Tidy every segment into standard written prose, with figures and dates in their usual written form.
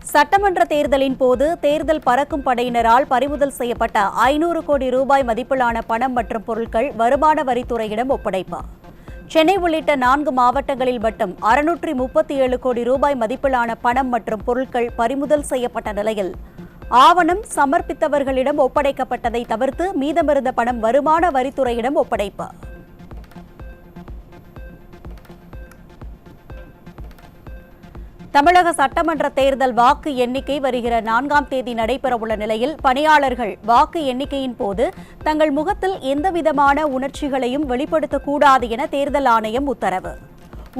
சட்டமன்ற தேர்தலின் போது தேர்தல் பறக்கும் படையினரால் பறிமுதல் செய்யப்பட்ட 500 கோடி ரூபாய் மதிப்பிலான பணம் மற்றும் பொருட்கள் வருமான வரித்துறையிடம் ஒப்படைப்பு. சென்னை உள்ளிட்ட 4 மாவட்டங்களில் மட்டும் 637 கோடி ரூபாய் மதிப்பிலான பணம் மற்றும் பொருட்கள் பறிமுதல் செய்யப்பட்ட நிலையில் ஆவணம் சமர்ப்பித்தவர்களிடம் ஒப்படைக்கப்பட்டதை தவிர்த்து மீதமிருந்த பணம் வருமான வரித்துறையிடம் ஒப்படைப்பு. தமிழக சட்டமன்ற தேர்தல் வாக்கு எண்ணிக்கை வருகிற 4ஆம் தேதி நடைபெறவுள்ள நிலையில் பணியாளர்கள் வாக்கு எண்ணிக்கையின் போது தங்கள் முகத்தில் எந்தவிதமான உணர்ச்சிகளையும் வெளிப்படுத்தக்கூடாது என தேர்தல் ஆணையம் உத்தரவு.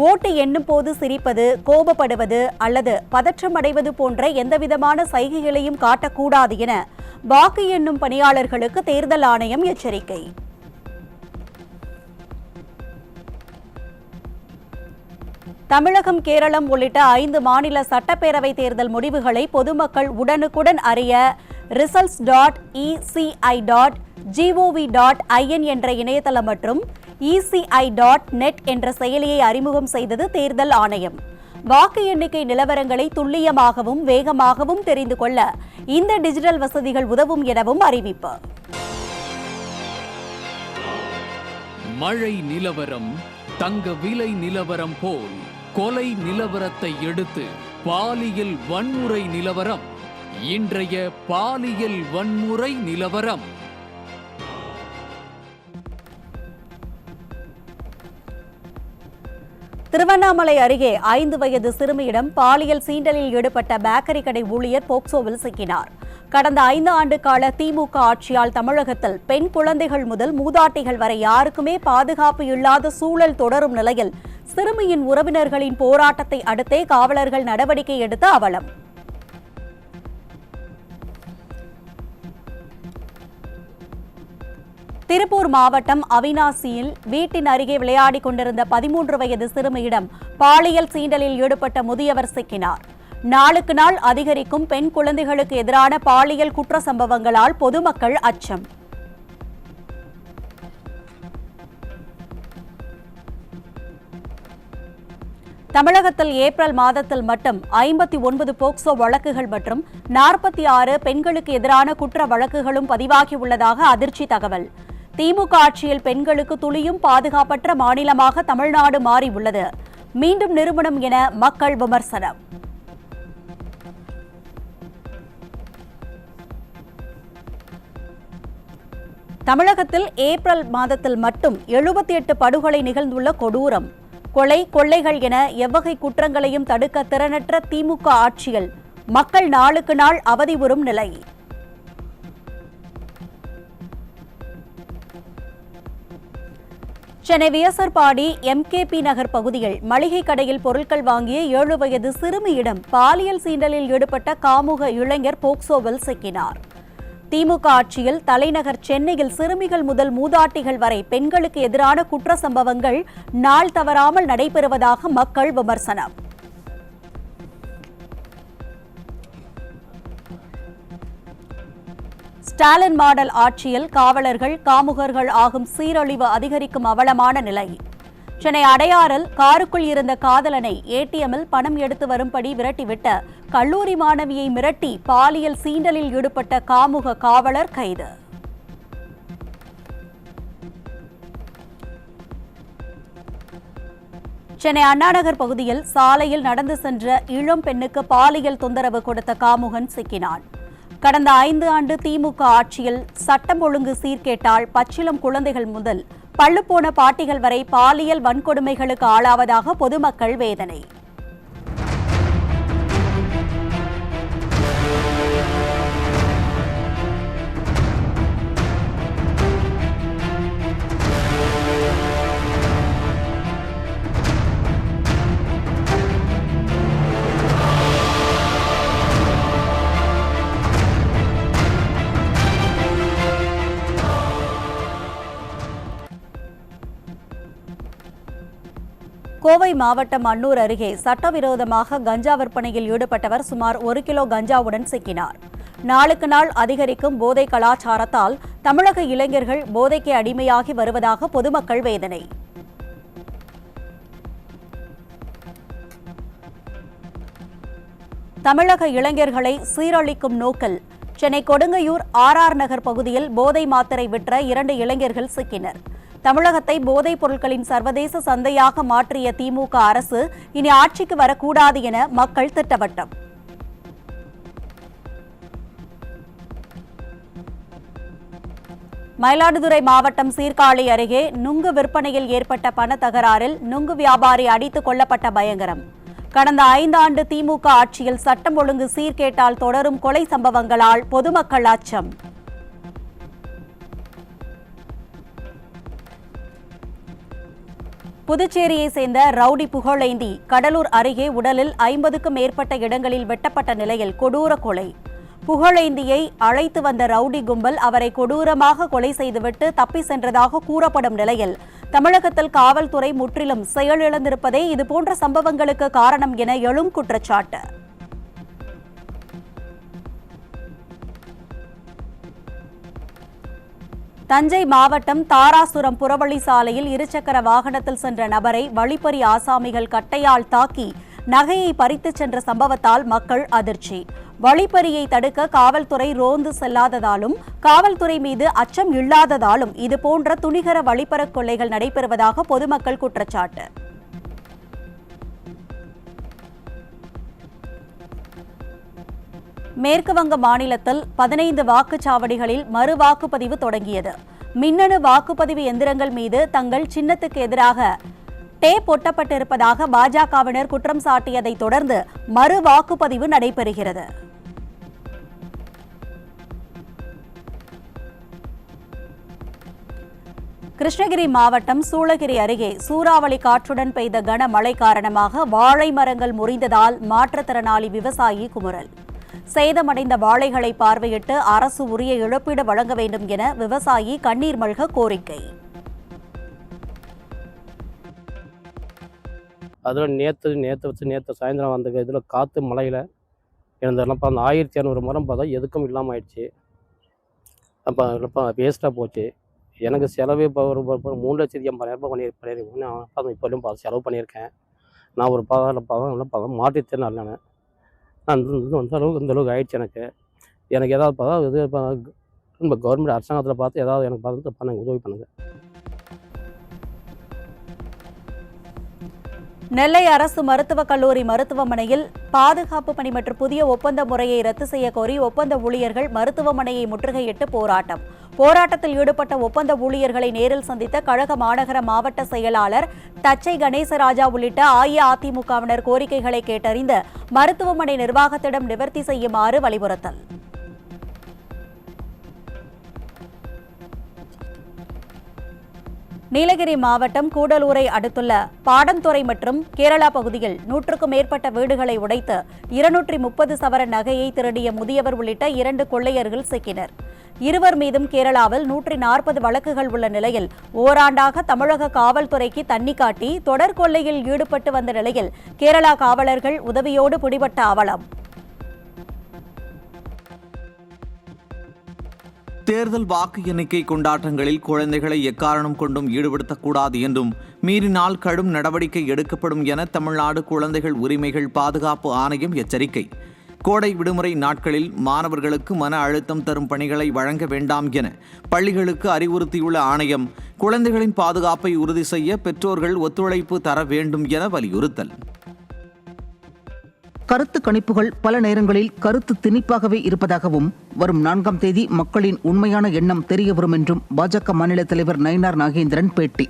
ஓட்டு எண்ணும் போது சிரிப்பது, கோபப்படுவது அல்லது பதற்றமடைவது போன்ற எந்தவிதமான சைகைகளையும் காட்டக்கூடாது என வாக்கு எண்ணும் பணியாளர்களுக்கு தேர்தல் ஆணையம் எச்சரிக்கை. தமிழகம், கேரளம் உள்ளிட்ட 5 மாநில சட்டப்பேரவை தேர்தல் முடிவுகளை பொதுமக்கள் உடனுக்குடன் அறிய results.eci.gov.in என்ற இணையதளம் மற்றும் eci.net என்ற செயலியை அறிமுகம் செய்தது தேர்தல் ஆணையம். வாக்கு எண்ணிக்கை நிலவரங்களை துல்லியமாகவும் வேகமாகவும் தெரிந்து கொள்ள இந்த டிஜிட்டல் வசதிகள் உதவும் எனவும் அறிவிப்பு. மழை நிலவரம், தங்க விலை நிலவரம் போல் கொலை நிலவரத்தை எடுத்து பாலியல் வன்முறை நிலவரம். இன்றைய பாலியல் வன்முறை நிலவரம். திருவண்ணாமலை அருகே 5 வயது சிறுமியிடம் பாலியல் சீண்டலில் ஈடுபட்ட பேக்கரி கடை ஊழியர் போக்சோவில் சிக்கினார். கடந்த 5 ஆண்டு கால திமுக ஆட்சியால் தமிழகத்தில் பெண் குழந்தைகள் முதல் மூதாட்டிகள் வரை யாருக்குமே பாதுகாப்பு இல்லாத சூழல் தொடரும் நிலையில் சிறுமியின் உறவினர்களின் போராட்டத்தை அடுத்தே காவலர்கள் நடவடிக்கை எடுத்த அவலம். திருப்பூர் மாவட்டம் அவிநாசியில் வீட்டின் அருகே விளையாடிக் கொண்டிருந்த 13 வயது சிறுமியிடம் பாலியல் சீண்டலில் ஈடுபட்ட முதியவர் சிக்கினார். நாளுக்கு நாள் அதிகரிக்கும் பெண் குழந்தைகளுக்கு எதிரான பாலியல் குற்ற சம்பவங்களால் பொதுமக்கள் அச்சம். தமிழகத்தில் ஏப்ரல் மாதத்தில் மட்டும் 59 போக்சோ வழக்குகள் மற்றும் 46 பெண்களுக்கு எதிரான குற்ற வழக்குகளும் பதிவாகியுள்ளதாக அதிர்ச்சி தகவல். திமுக ஆட்சியில் பெண்களுக்கு துளியும் பாதுகாப்பற்ற மாநிலமாக தமிழ்நாடு மாறியுள்ளது. மீண்டும் நிறுவனம் என மக்கள் விமர்சனம். தமிழகத்தில் ஏப்ரல் மாதத்தில் மட்டும் 78 படுகொலை நிகழ்ந்துள்ள கொடூரம். கொலை, கொள்ளைகள் என எவ்வகை குற்றங்களையும் தடுக்க திறனற்ற திமுக ஆட்சியில் மக்கள் நாளுக்கு நாள் அவதியுறும் நிலை. சென்னை வியசர்பாடி MKP நகர் பகுதியில் மளிகை கடையில் பொருட்கள் வாங்கிய 7 வயது சிறுமியிடம் பாலியல் சீண்டலில் ஈடுபட்ட காமுக இளைஞர் போக்சோவில் சிக்கினார். திமுக ஆட்சியில் தலைநகர் சென்னையில் சிறுமிகள் முதல் மூதாட்டிகள் வரை பெண்களுக்கு எதிரான குற்ற சம்பவங்கள் நாள் தவறாமல் நடைபெறுவதாக மக்கள் விமர்சனம். ஸ்டாலின் மாடல் ஆட்சியில் காவலர்கள், காமுகர்கள் ஆகும் சீரழிவு அதிகரிக்கும் அவலமான நிலை. சென்னை அடையாறில் காருக்குள் இருந்த காதலனை ATMில் பணம் எடுத்து வரும்படி விரட்டிவிட்ட கல்லூரி மாணவியை மிரட்டி பாலியல் சீண்டலில் ஈடுபட்ட காமுக காவலர் கைது. சென்னை அண்ணாநகர் பகுதியில் சாலையில் நடந்து சென்ற இளம் பெண்ணுக்கு பாலியல் தொந்தரவு கொடுத்த காமுகன் சிக்கினான். கடந்த 5 ஆண்டு திமுக ஆட்சியில் சட்டம் ஒழுங்கு சீர்கேட்டால் பச்சிளம் குழந்தைகள் முதல் பள்ளுப்போன பாட்டிகள் வரை பாலியல் வன்கொடுமைகளுக்கு ஆளாவதாக பொதுமக்கள் வேதனை. கோவை மாவட்டம் அன்னூர் அருகே சட்டவிரோதமாக கஞ்சா விற்பனையில் ஈடுபட்டவர் சுமார் 1 கிலோ கஞ்சாவுடன் சிக்கினார். நாளுக்கு நாள் அதிகரிக்கும் போதை கலாச்சாரத்தால் தமிழக இளைஞர்கள் போதைக்கு அடிமையாகி வருவதாக பொதுமக்கள் வேதனை. தமிழக இளைஞர்களை சீரழிக்கும் நோக்கில் சென்னை கொடுங்கையூர் RR நகர் பகுதியில் போதை மாத்திரை விற்ற 2 இளைஞர்கள் சிக்கினர். தமிழகத்தை போதைப் பொருட்களின் சர்வதேச சந்தையாக மாற்றிய திமுக அரசு இனி ஆட்சிக்கு வரக்கூடாது என மக்கள் திட்டவட்டம். மயிலாடுதுறை மாவட்டம் சீர்காழி அருகே நுங்கு விற்பனையில் ஏற்பட்ட பண தகராறில் நுங்கு வியாபாரி அடித்துக் கொல்லப்பட்ட பயங்கரம். கடந்த 5 ஆண்டு திமுக ஆட்சியில் சட்டம் ஒழுங்கு சீர்கேட்டால் தொடரும் கொலை சம்பவங்களால் பொதுமக்கள் அச்சம். புதுச்சேரியை சேர்ந்த ரவுடி புகழேந்தி கடலூர் அருகே உடலில் 50க்கும் மேற்பட்ட இடங்களில் வெட்டப்பட்ட நிலையில் கொடூர கொலை. புகழேந்தியை அழைத்து வந்த ரவுடி கும்பல் அவரை கொடூரமாக கொலை செய்துவிட்டு தப்பி சென்றதாக கூறப்படும் நிலையில் தமிழகத்தில் காவல்துறை முற்றிலும் செயலிழந்திருப்பதே இதுபோன்ற சம்பவங்களுக்கு காரணம் என எழும் குற்றச்சாட்டு. தஞ்சை மாவட்டம் தாராசுரம் புறவழி சாலையில் இருசக்கர வாகனத்தில் சென்ற நபரை வழிப்பறி ஆசாமிகள் கட்டையால் தாக்கி நகையை பறித்துச் சென்ற சம்பவத்தால் மக்கள் அதிர்ச்சி. வழிப்பறியை தடுக்க காவல்துறை ரோந்து செல்லாததாலும் காவல்துறை மீது அச்சம் இல்லாததாலும் இதுபோன்ற துணிகர வழிப்பற கொள்ளைகள் நடைபெறுவதாக பொதுமக்கள் குற்றச்சாட்டு. மேற்கு வங்க மாநிலத்தில் 15 வாக்குச்சாவடிகளில் மறு வாக்குப்பதிவு தொடங்கியது. மின்னணு வாக்குப்பதிவு எந்திரங்கள் மீது தங்கள் சின்னத்துக்கு எதிராக டேப் ஒட்டப்பட்டிருப்பதாக பாஜகவினர் குற்றம் சாட்டியதை தொடர்ந்து மறு வாக்குப்பதிவு நடைபெறுகிறது. கிருஷ்ணகிரி மாவட்டம் சூளகிரி அருகே சூறாவளி காற்றுடன் பெய்த கனமழை காரணமாக வாழை மரங்கள் முறிந்ததால் மாற்றுத்திறனாளி விவசாயி குமுறல். சேதமடைந்த வாழைகளை பார்வையிட்டு அரசு உரிய இழப்பீடு வழங்க வேண்டும் என விவசாயி கண்ணீர் மல்க கோரிக்கை. அதில் நேற்று சாயந்தரம் வந்த இதில் காற்று மழையில் இருந்ததெல்லாம் அந்த 1200 மரம் பார்த்தா எதுக்கும் இல்லாமல் ஆயிடுச்சு. அப்போ வேஸ்ட்டாக போச்சு. எனக்கு செலவே இப்போ ஒரு 3,80,000 பண்ணியிருக்கேன். இப்போதையும் செலவு பண்ணியிருக்கேன். நான் ஒரு பதம் மாற்றித்தேன் நான் அந்த அளவுக்கு இந்த அளவுக்கு ஆயிடுச்சு. எனக்கு ஏதாவது பார்த்தா இது இப்போ கவர்மெண்ட் அரசாங்கத்தில் பார்த்து ஏதாவது எனக்கு பார்த்து பண்ணுங்க, உதவி பண்ணுங்கள். நெல்லை அரசு மருத்துவக் கல்லூரி மருத்துவமனையில் பாதுகாப்பு பணி மற்றும் புதிய ஒப்பந்த முறையை ரத்து செய்ய கோரி ஒப்பந்த ஊழியர்கள் மருத்துவமனையை முற்றுகையிட்டு போராட்டம். போராட்டத்தில் ஈடுபட்ட ஒப்பந்த ஊழியர்களை நேரில் சந்தித்த கழக மாநகர மாவட்ட செயலாளர் தச்சை கணேசராஜா உள்ளிட்ட அஇஅதிமுகவினர் கோரிக்கைகளை கேட்டறிந்து மருத்துவமனை நிர்வாகத்திடம் நிவர்த்தி செய்யுமாறு வலியுறுத்தல். நீலகிரி மாவட்டம் கூடலூரை அடுத்துள்ள பாடந்துறை மற்றும் கேரளா பகுதியில் 100க்கும் மேற்பட்ட வீடுகளை உடைத்து 230 சவரன் நகையை திருடிய முதியவர் உள்ளிட்ட 2 கொள்ளையர்கள் சிக்கினர். இருவர் மீதும் கேரளாவில் 140 வழக்குகள் உள்ள நிலையில் ஓராண்டாக தமிழக காவல்துறைக்கு தண்ணி காட்டி தொடர் கொள்ளையில் ஈடுபட்டு வந்த நிலையில் கேரளா காவலர்கள் உதவியோடு பிடிபட்ட அவலம். தேர்தல் வாக்கு எண்ணிக்கை கொண்டாட்டங்களில் குழந்தைகளை எக்காரணம் கொண்டும் ஈடுபடுத்தக்கூடாது என்றும் மீறினால் கடும் நடவடிக்கை எடுக்கப்படும் என தமிழ்நாடு குழந்தைகள் உரிமைகள் பாதுகாப்பு ஆணையம் எச்சரிக்கை. கோடை விடுமுறை நாட்களில் மாணவர்களுக்கு மன அழுத்தம் தரும் பணிகளை வழங்க வேண்டாம் என பள்ளிகளுக்கு அறிவுறுத்தியுள்ள ஆணையம் குழந்தைகளின் பாதுகாப்பை உறுதி செய்ய பெற்றோர்கள் ஒத்துழைப்பு தர வேண்டும் என வலியுறுத்தல். கருத்து கணிப்புகள் பல நேரங்களில் கருத்து திணிப்பாகவே இருப்பதாகவும் வரும் 4ஆம் தேதி மக்களின் உண்மையான எண்ணம் தெரிய வரும் என்றும் பாஜக மாநில தலைவர் நயினார் நாகேந்திரன் பேட்டி.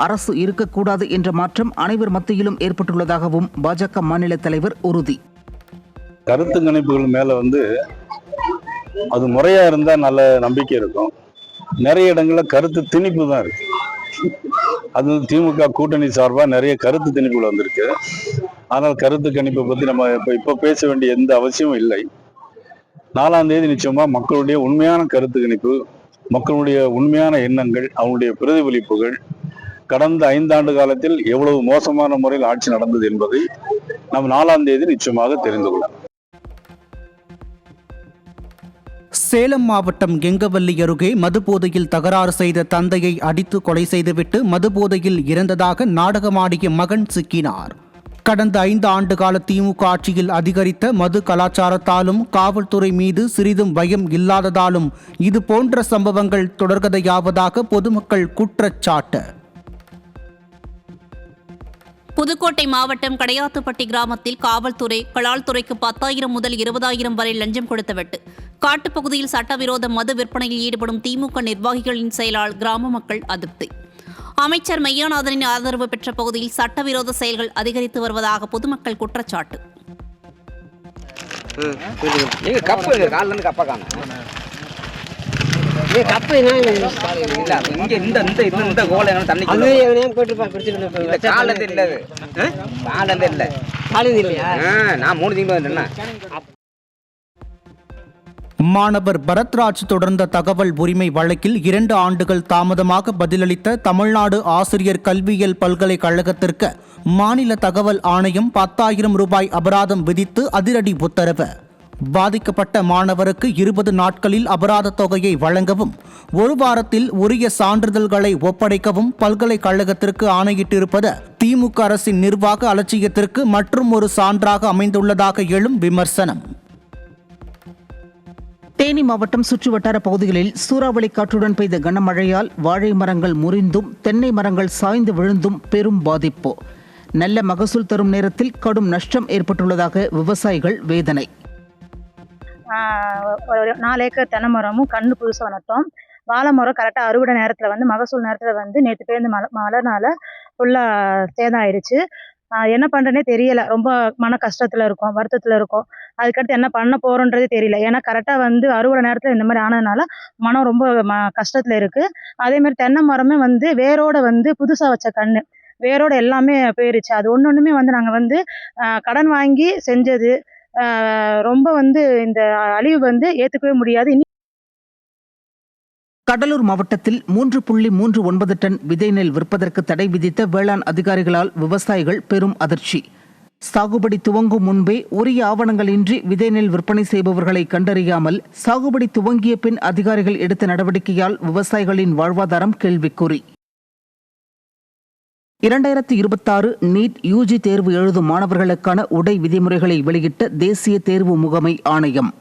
அரசு இருக்கக்கூடாது என்ற மாற்றம் அனைவர் மத்தியிலும் ஏற்பட்டுள்ளதாகவும் பாஜக மாநில தலைவர் உறுதி. கருத்து கணிப்புகள் மேல அது முறையா இருந்தா நல்ல நம்பிக்கை இருக்கும். நிறைய இடங்கள்ல கருத்து திணிப்பு தான் இருக்கு. அது திமுக கூட்டணி சார்பா நிறைய கருத்து திணிப்புகள் வந்திருக்கு. ஆனால் கருத்து கணிப்பை பத்தி நம்ம இப்ப பேச வேண்டிய எந்த அவசியமும் இல்லை. 4ஆம் தேதி நிச்சயமா மக்களுடைய உண்மையான கருத்து கணிப்பு, மக்களுடைய உண்மையான எண்ணங்கள், அவங்களுடைய பிரதிபலிப்புகள், கடந்த 5 ஆண்டு காலத்தில் எவ்வளவு மோசமான முறையில் ஆட்சி நடந்தது என்பதை நாம் 4ஆம் தேதி நிச்சயமாக தெரிந்து கொள்ளலாம். சேலம் மாவட்டம் கெங்கவல்லி அருகே மதுபோதையில் தகராறு செய்த தந்தையை அடித்து கொலை செய்துவிட்டு மதுபோதையில் இறந்ததாக நாடகமாடிய மகன் சிக்கினார். கடந்த 5 ஆண்டு கால திமுக ஆட்சியில் அதிகரித்த மது கலாச்சாரத்தாலும் காவல்துறை மீது சிறிதும் பயம் இல்லாததாலும் இது போன்ற சம்பவங்கள் தொடர்கதையாவதாக பொதுமக்கள் குற்றச்சாட்டு. புதுக்கோட்டை மாவட்டம் கடையாத்துப்பட்டி கிராமத்தில் காவல்துறை கலால்துறைக்கு 10,000 முதல் 20,000 வரை லஞ்சம் கொடுத்த வெட்டு. காட்டுப்பகுதியில் சட்டவிரோத மது விற்பனையில் ஈடுபடும் திமுக நிர்வாகிகளின் செயலால் கிராம மக்கள் அதிருப்தி. அமைச்சர் மெய்யாநாதனின் ஆதரவு பெற்ற பகுதியில் சட்டவிரோத செயல்கள் அதிகரித்து வருவதாக பொதுமக்கள் குற்றச்சாட்டு. மாணவர் பரத்ராஜ் தொடர்ந்த தகவல் உரிமை வழக்கில் 2 ஆண்டுகள் தாமதமாக பதிலளித்த தமிழ்நாடு ஆசிரியர் கல்வியியல் பல்கலைக்கழகத்திற்கு மாநில தகவல் ஆணையம் 10,000 ரூபாய் அபராதம் விதித்து அதிரடி உத்தரவு. பாதிக்கப்பட்ட மாணவருக்கு 20 நாட்களில் அபராத தொகையை வழங்கவும் 1 வாரத்தில் உரிய சான்றிதழ்களை ஒப்படைக்கவும் பல்கலைக்கழகத்திற்கு ஆணையிட்டிருப்பது திமுக அரசின் நிர்வாக அலட்சியத்திற்கு மற்றும் ஒரு சான்றாக அமைந்துள்ளதாக எழும் விமர்சனம். தேனி மாவட்டம் சுற்றுவட்டார பகுதிகளில் சூறாவளி காற்றுடன் பெய்த கனமழையால் வாழை மரங்கள் முறிந்தும் தென்னை மரங்கள் சாய்ந்து விழுந்தும் பெரும் பாதிப்பு. நல்ல மகசூல் தரும் நேரத்தில் கடும் நஷ்டம் ஏற்பட்டுள்ளதாக விவசாயிகள் வேதனை. ஒரு 4 ஏக்கர் தென்னை மரமும் கண்ணு புதுசாக நட்டோம். வாழை மரம் கரெக்டாக அறுவடை நேரத்தில் மகசூல் நேரத்தில் நேற்று பேருந்து மழைனால ஃபுல்லாக சேதம் ஆயிடுச்சு. என்ன பண்ணுறேனே தெரியலை. ரொம்ப மன கஷ்டத்தில் இருக்கோம், வருத்தத்தில் இருக்கோம். அதுக்கடுத்து என்ன பண்ண போகிறோன்றதே தெரியல. ஏன்னா கரெக்டாக அறுவடை நேரத்தில் இந்த மாதிரி ஆனதுனால மனம் ரொம்ப கஷ்டத்தில் இருக்குது. அதேமாதிரி தென்னை மரமே வேரோட புதுசாக வச்ச கன்று வேரோட எல்லாமே போயிருச்சு. அது ஒன்றுமே நாங்கள் கடன் வாங்கி செஞ்சது. ரொம்ப இந்த அழிவு ஏற்றுக்கவே முடியாது. கடலூர் மாவட்டத்தில் 3.39 டன் விதை நெல் விற்பதற்கு தடை விதித்த வேளாண் அதிகாரிகளால் விவசாயிகள் பெரும் அதிர்ச்சி. சாகுபடி துவங்கும் முன்பே உரிய ஆவணங்களின்றி விதை நெல் விற்பனை செய்பவர்களை கண்டறியாமல் சாகுபடி துவங்கிய பின் அதிகாரிகள் எடுத்த நடவடிக்கையால் விவசாயிகளின் வாழ்வாதாரம் கேள்விக்குறி. 2026 நீட் யூஜி தேர்வு எழுதும் மாணவர்களுக்கான உடை விதிமுறைகளை வெளியிட்ட தேசிய தேர்வு முகமை ஆணையம்.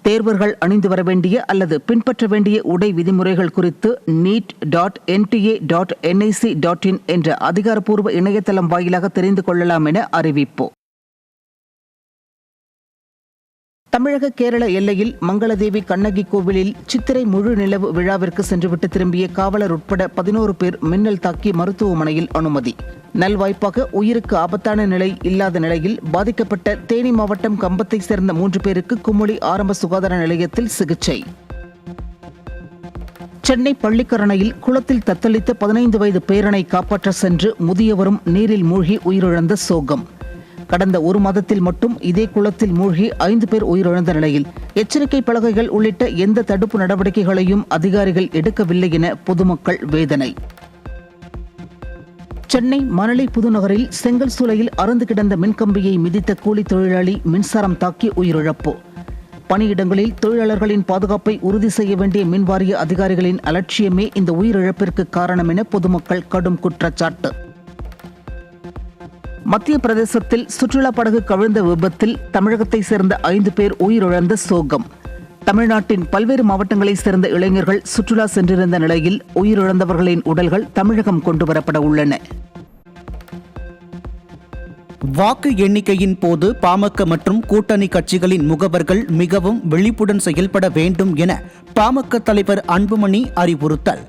தேர்வர்கள் அணிந்து வர வேண்டிய அல்லது பின்பற்ற வேண்டிய உடை விதிமுறைகள் குறித்து neat.nta.nic.in என்ற அதிகாரப்பூர்வ இணையதளம் வாயிலாக தெரிந்து கொள்ளலாம் என அறிவிப்பு. தமிழக கேரள எல்லையில் மங்களதேவி கண்ணகி கோவிலில் சித்திரை முழு நிலவு விழாவிற்கு சென்றுவிட்டு திரும்பிய காவலர் உட்பட 11 பேர் மின்னல் தாக்கி மருத்துவமனையில் அனுமதி. நல்வாய்ப்பாக உயிருக்கு ஆபத்தான நிலை இல்லாத நிலையில் பாதிக்கப்பட்ட தேனி மாவட்டம் கம்பத்தை சேர்ந்த 3 பேருக்கு குமுளி ஆரம்ப சுகாதார நிலையத்தில் சிகிச்சை. சென்னை பள்ளிக்கரணையில் குளத்தில் தத்தளித்த 15 வயது பேரனை காப்பாற்ற சென்று முதியவரும் நீரில் மூழ்கி உயிரிழந்த சோகம். கடந்த 1 மாதத்தில் மட்டும் இதே குளத்தில் மூழ்கி 5 பேர் உயிரிழந்த நிலையில் எச்சரிக்கை பலகைகள் உள்ளிட்ட எந்த தடுப்பு நடவடிக்கைகளையும் அதிகாரிகள் எடுக்கவில்லை என பொதுமக்கள் வேதனை. சென்னை மணலி புதுநகரில் செங்கல் சூளையில் அறுந்து கிடந்த மின்கம்பியை மிதித்த கூலி தொழிலாளி மின்சாரம் தாக்கி உயிரிழப்பு. பணியிடங்களில் தொழிலாளர்களின் பாதுகாப்பை உறுதி செய்ய வேண்டிய மின்வாரிய அதிகாரிகளின் அலட்சியமே இந்த உயிரிழப்பிற்கு காரணம் என பொதுமக்கள் கடும் குற்றச்சாட்டு. மத்திய பிரதேசத்தில் சுற்றுலா படகு கவிழ்ந்த விபத்தில் தமிழகத்தை சேர்ந்த 5 பேர் உயிரிழந்த சோகம். தமிழ்நாட்டின் பல்வேறு மாவட்டங்களைச் சேர்ந்த இளைஞர்கள் சுற்றுலா சென்றிருந்த நிலையில் உயிரிழந்தவர்களின் உடல்கள் தமிழகம் கொண்டுவரப்பட உள்ளன. வாக்கு எண்ணிக்கையின் போது பாமக மற்றும் கூட்டணி கட்சிகளின் முகவர்கள் மிகவும் விழிப்புடன் செயல்பட வேண்டும் என பாமக தலைவர் அன்புமணி அறிவுறுத்தல்.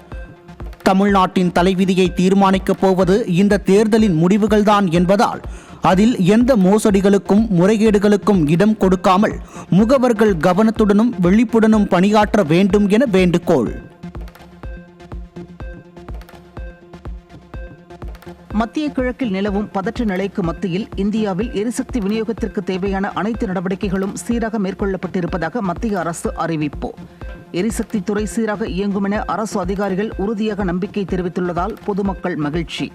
தமிழ்நாட்டின் தலைவிதியை தீர்மானிக்கப் போவது இந்த தேர்தலின் முடிவுகள்தான் என்பதால் அதில் எந்த மோசடிகளுக்கும் முறைகேடுகளுக்கும் இடம் கொடுக்காமல் முகவர்கள் கவனத்துடனும் விழிப்புடனும் பணியாற்ற வேண்டும் என வேண்டுகோள். மத்திய கிழக்கில் நிலவும் பதற்ற நிலைக்கு மத்தியில் இந்தியாவில் எரிசக்தி விநியோகத்திற்கு தேவையான அனைத்து நடவடிக்கைகளும் சீராக மேற்கொள்ளப்பட்டிருப்பதாக மத்திய அரசு அறிவிப்பு. எரிசக்தி துறை சீராக இயங்கும் என அரசு அதிகாரிகள் உறுதியாக நம்பிக்கை தெரிவித்துள்ளதால் பொதுமக்கள் மகிழ்ச்சி.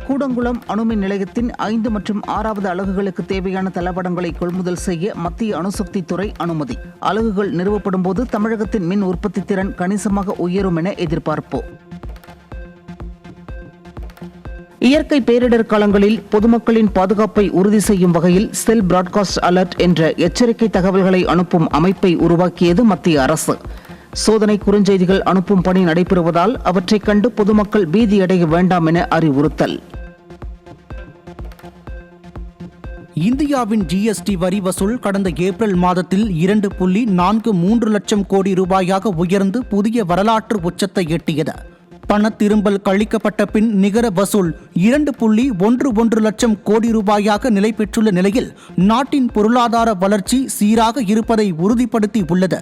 கூடங்குளம் அணுமின் நிலையத்தின் 5 மற்றும் 6வது அலகுகளுக்கு தேவையான தளவாடங்களை கொள்முதல் செய்ய மத்திய அணுசக்தி துறை அனுமதி. அலகுகள் நிறுவப்படும் போது தமிழகத்தின் மின் உற்பத்தி திறன் கணிசமாக உயரும் என எதிர்பார்ப்பு. இயற்கை பேரிடர் காலங்களில் பொதுமக்களின் பாதுகாப்பை உறுதி செய்யும் வகையில் செல் பிராட்காஸ்ட் அலர்ட் என்ற எச்சரிக்கை தகவல்களை அனுப்பும் அமைப்பை உருவாக்கியது மத்திய அரசு. சோதனை குறுஞ்செய்திகள் அனுப்பும் பணி நடைபெறுவதால் அவற்றைக் கண்டு பொதுமக்கள் பீதியடைய வேண்டாம் என அறிவுறுத்தல். இந்தியாவின் ஜிஎஸ்டி வரி வசூல் கடந்த ஏப்ரல் மாதத்தில் 2.43 லட்சம் கோடி ரூபாயாக உயர்ந்து புதிய வரலாற்று உச்சத்தை எட்டியது. பண திரும்பல் கழிக்கப்பட்ட பின் நிகர வசூல் 2.11 லட்சம் கோடி ரூபாயாக நிலை பெற்றுள்ள நிலையில் நாட்டின் பொருளாதார வளர்ச்சி சீராக இருப்பதை உறுதிப்படுத்தி உள்ளது.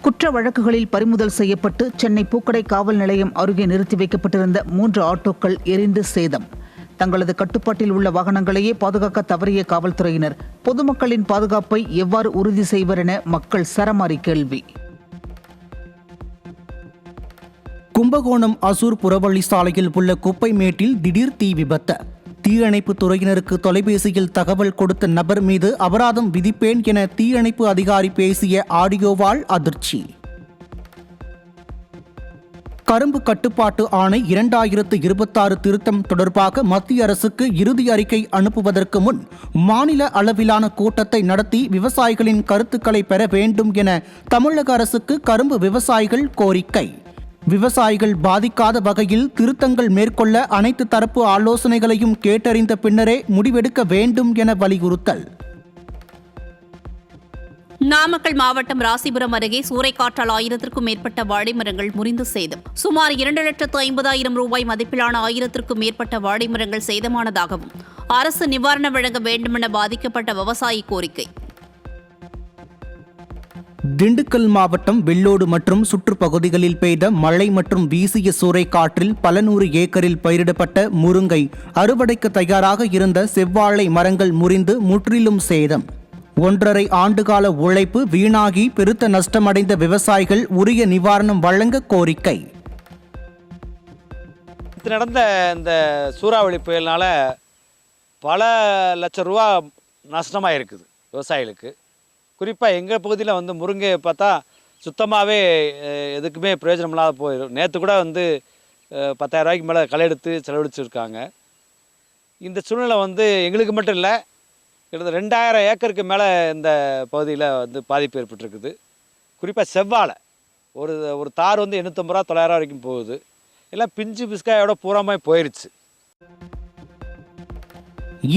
குற்ற வழக்குகளில் பறிமுதல் செய்யப்பட்டு சென்னை பூக்கடை காவல் நிலையம் அருகே நிறுத்தி வைக்கப்பட்டிருந்த 3 ஆட்டோக்கள் எரிந்து சேதம். தங்களது கட்டுப்பாட்டில் உள்ள வாகனங்களையே பாதுகாக்க தவறிய காவல்துறையினர் பொதுமக்களின் பாதுகாப்பை எவ்வாறு உறுதி செய்வர் என மக்கள் சரமாரி கேள்வி. கும்பகோணம் அசூர் புறவழி சாலையில் உள்ள குப்பை மேட்டில் திடீர் தீ விபத்து. தீயணைப்பு துறையினருக்கு தொலைபேசியில் தகவல் கொடுத்த நபர் மீது அபராதம் விதிப்பேன் என தீயணைப்பு அதிகாரி பேசிய ஆடியோவால் அதிர்ச்சி. கரும்பு கட்டுப்பாட்டு ஆணை 2026 திருத்தம் தொடர்பாக மத்திய அரசுக்கு இறுதி அறிக்கை அனுப்புவதற்கு முன் மாநில அளவிலான கூட்டத்தை நடத்தி விவசாயிகளின் கருத்துக்களை பெற வேண்டும் என தமிழக அரசுக்கு கரும்பு விவசாயிகள் கோரிக்கை. விவசாயிகள் பாதிக்காத வகையில் திருத்தங்கள் மேற்கொள்ள அனைத்து தரப்பு ஆலோசனைகளையும் கேட்டறிந்த பின்னரே முடிவெடுக்க வேண்டும் என வலியுறுத்தல். நாமக்கல் மாவட்டம் ராசிபுரம் அருகே சூறைக்காற்றால் 1000க்கும் மேற்பட்ட வாழை மரங்கள் முறிந்து சேதம். சுமார் 2,50,000 ரூபாய் மதிப்பிலான 1000க்கும் மேற்பட்ட வாழை மரங்கள் சேதமானதாகவும் அரசு நிவாரணம் வழங்க வேண்டுமென பாதிக்கப்பட்ட விவசாயி கோரிக்கை. திண்டுக்கல் மாவட்டம் வெள்ளோடு மற்றும் சுற்றுப்பகுதிகளில் பெய்த மழை மற்றும் வீசிய சூறைக்காற்றில் பல நூறு ஏக்கரில் பயிரிடப்பட்ட முருங்கை, அறுவடைக்கு தயாராக இருந்த செவ்வாழை மரங்கள் முறிந்து முற்றிலும் சேதம். 1.5 ஆண்டுகால உழைப்பு வீணாகி பெருத்த நஷ்டமடைந்த விவசாயிகள் உரிய நிவாரணம் வழங்க கோரிக்கை. நடந்த இந்த சூறாவளி புயலினால பல லட்சம் ரூபா நஷ்டமாக இருக்குது விவசாயிகளுக்கு. குறிப்பாக எங்கள் பகுதியில் வந்து முருங்கையை பார்த்தா சுத்தமாகவே எதுக்குமே பிரயோஜனம் இல்லாத போயிடும். நேற்று கூட வந்து 10,000 ரூபாய்க்கு மேலே களை எடுத்து செலவழிச்சிருக்காங்க. இந்த சூழ்நிலை வந்து எங்களுக்கு மட்டும் இல்லை, கிட்டத்தட்ட 2000 ஏக்கருக்கு மேலே இந்த பகுதியில் வந்து பாதிப்பு ஏற்பட்டிருக்குது. குறிப்பாக செவ்வாழை ஒரு தார் வந்து 850 ரூபா 900 வரைக்கும் போகுது. எல்லாம் பிஞ்சு பிஸ்காயோட பூராமல் போயிடுச்சு.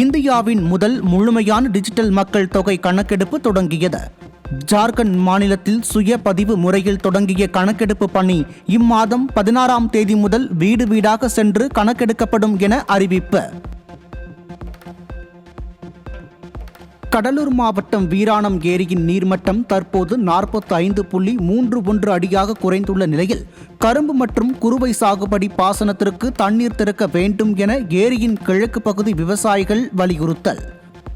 இந்தியாவின் முதல் முழுமையான டிஜிட்டல் மக்கள் தொகை கணக்கெடுப்பு தொடங்கியது. ஜார்க்கண்ட் மாநிலத்தில் சுய பதிவு முறையில் தொடங்கிய கணக்கெடுப்பு பணி இம்மாதம் 16ஆம் தேதி முதல் வீடு வீடாக சென்று கணக்கெடுக்கப்படும் என அறிவிப்பு. கடலூர் மாவட்டம் வீராணம் ஏரியின் நீர்மட்டம் தற்போது 45.31 அடியாக குறைந்துள்ள நிலையில் கரும்பு மற்றும் குறுவை சாகுபடி பாசனத்திற்கு தண்ணீர் திறக்க வேண்டும் என ஏரியின் கிழக்கு பகுதி விவசாயிகள் வலியுறுத்தல்.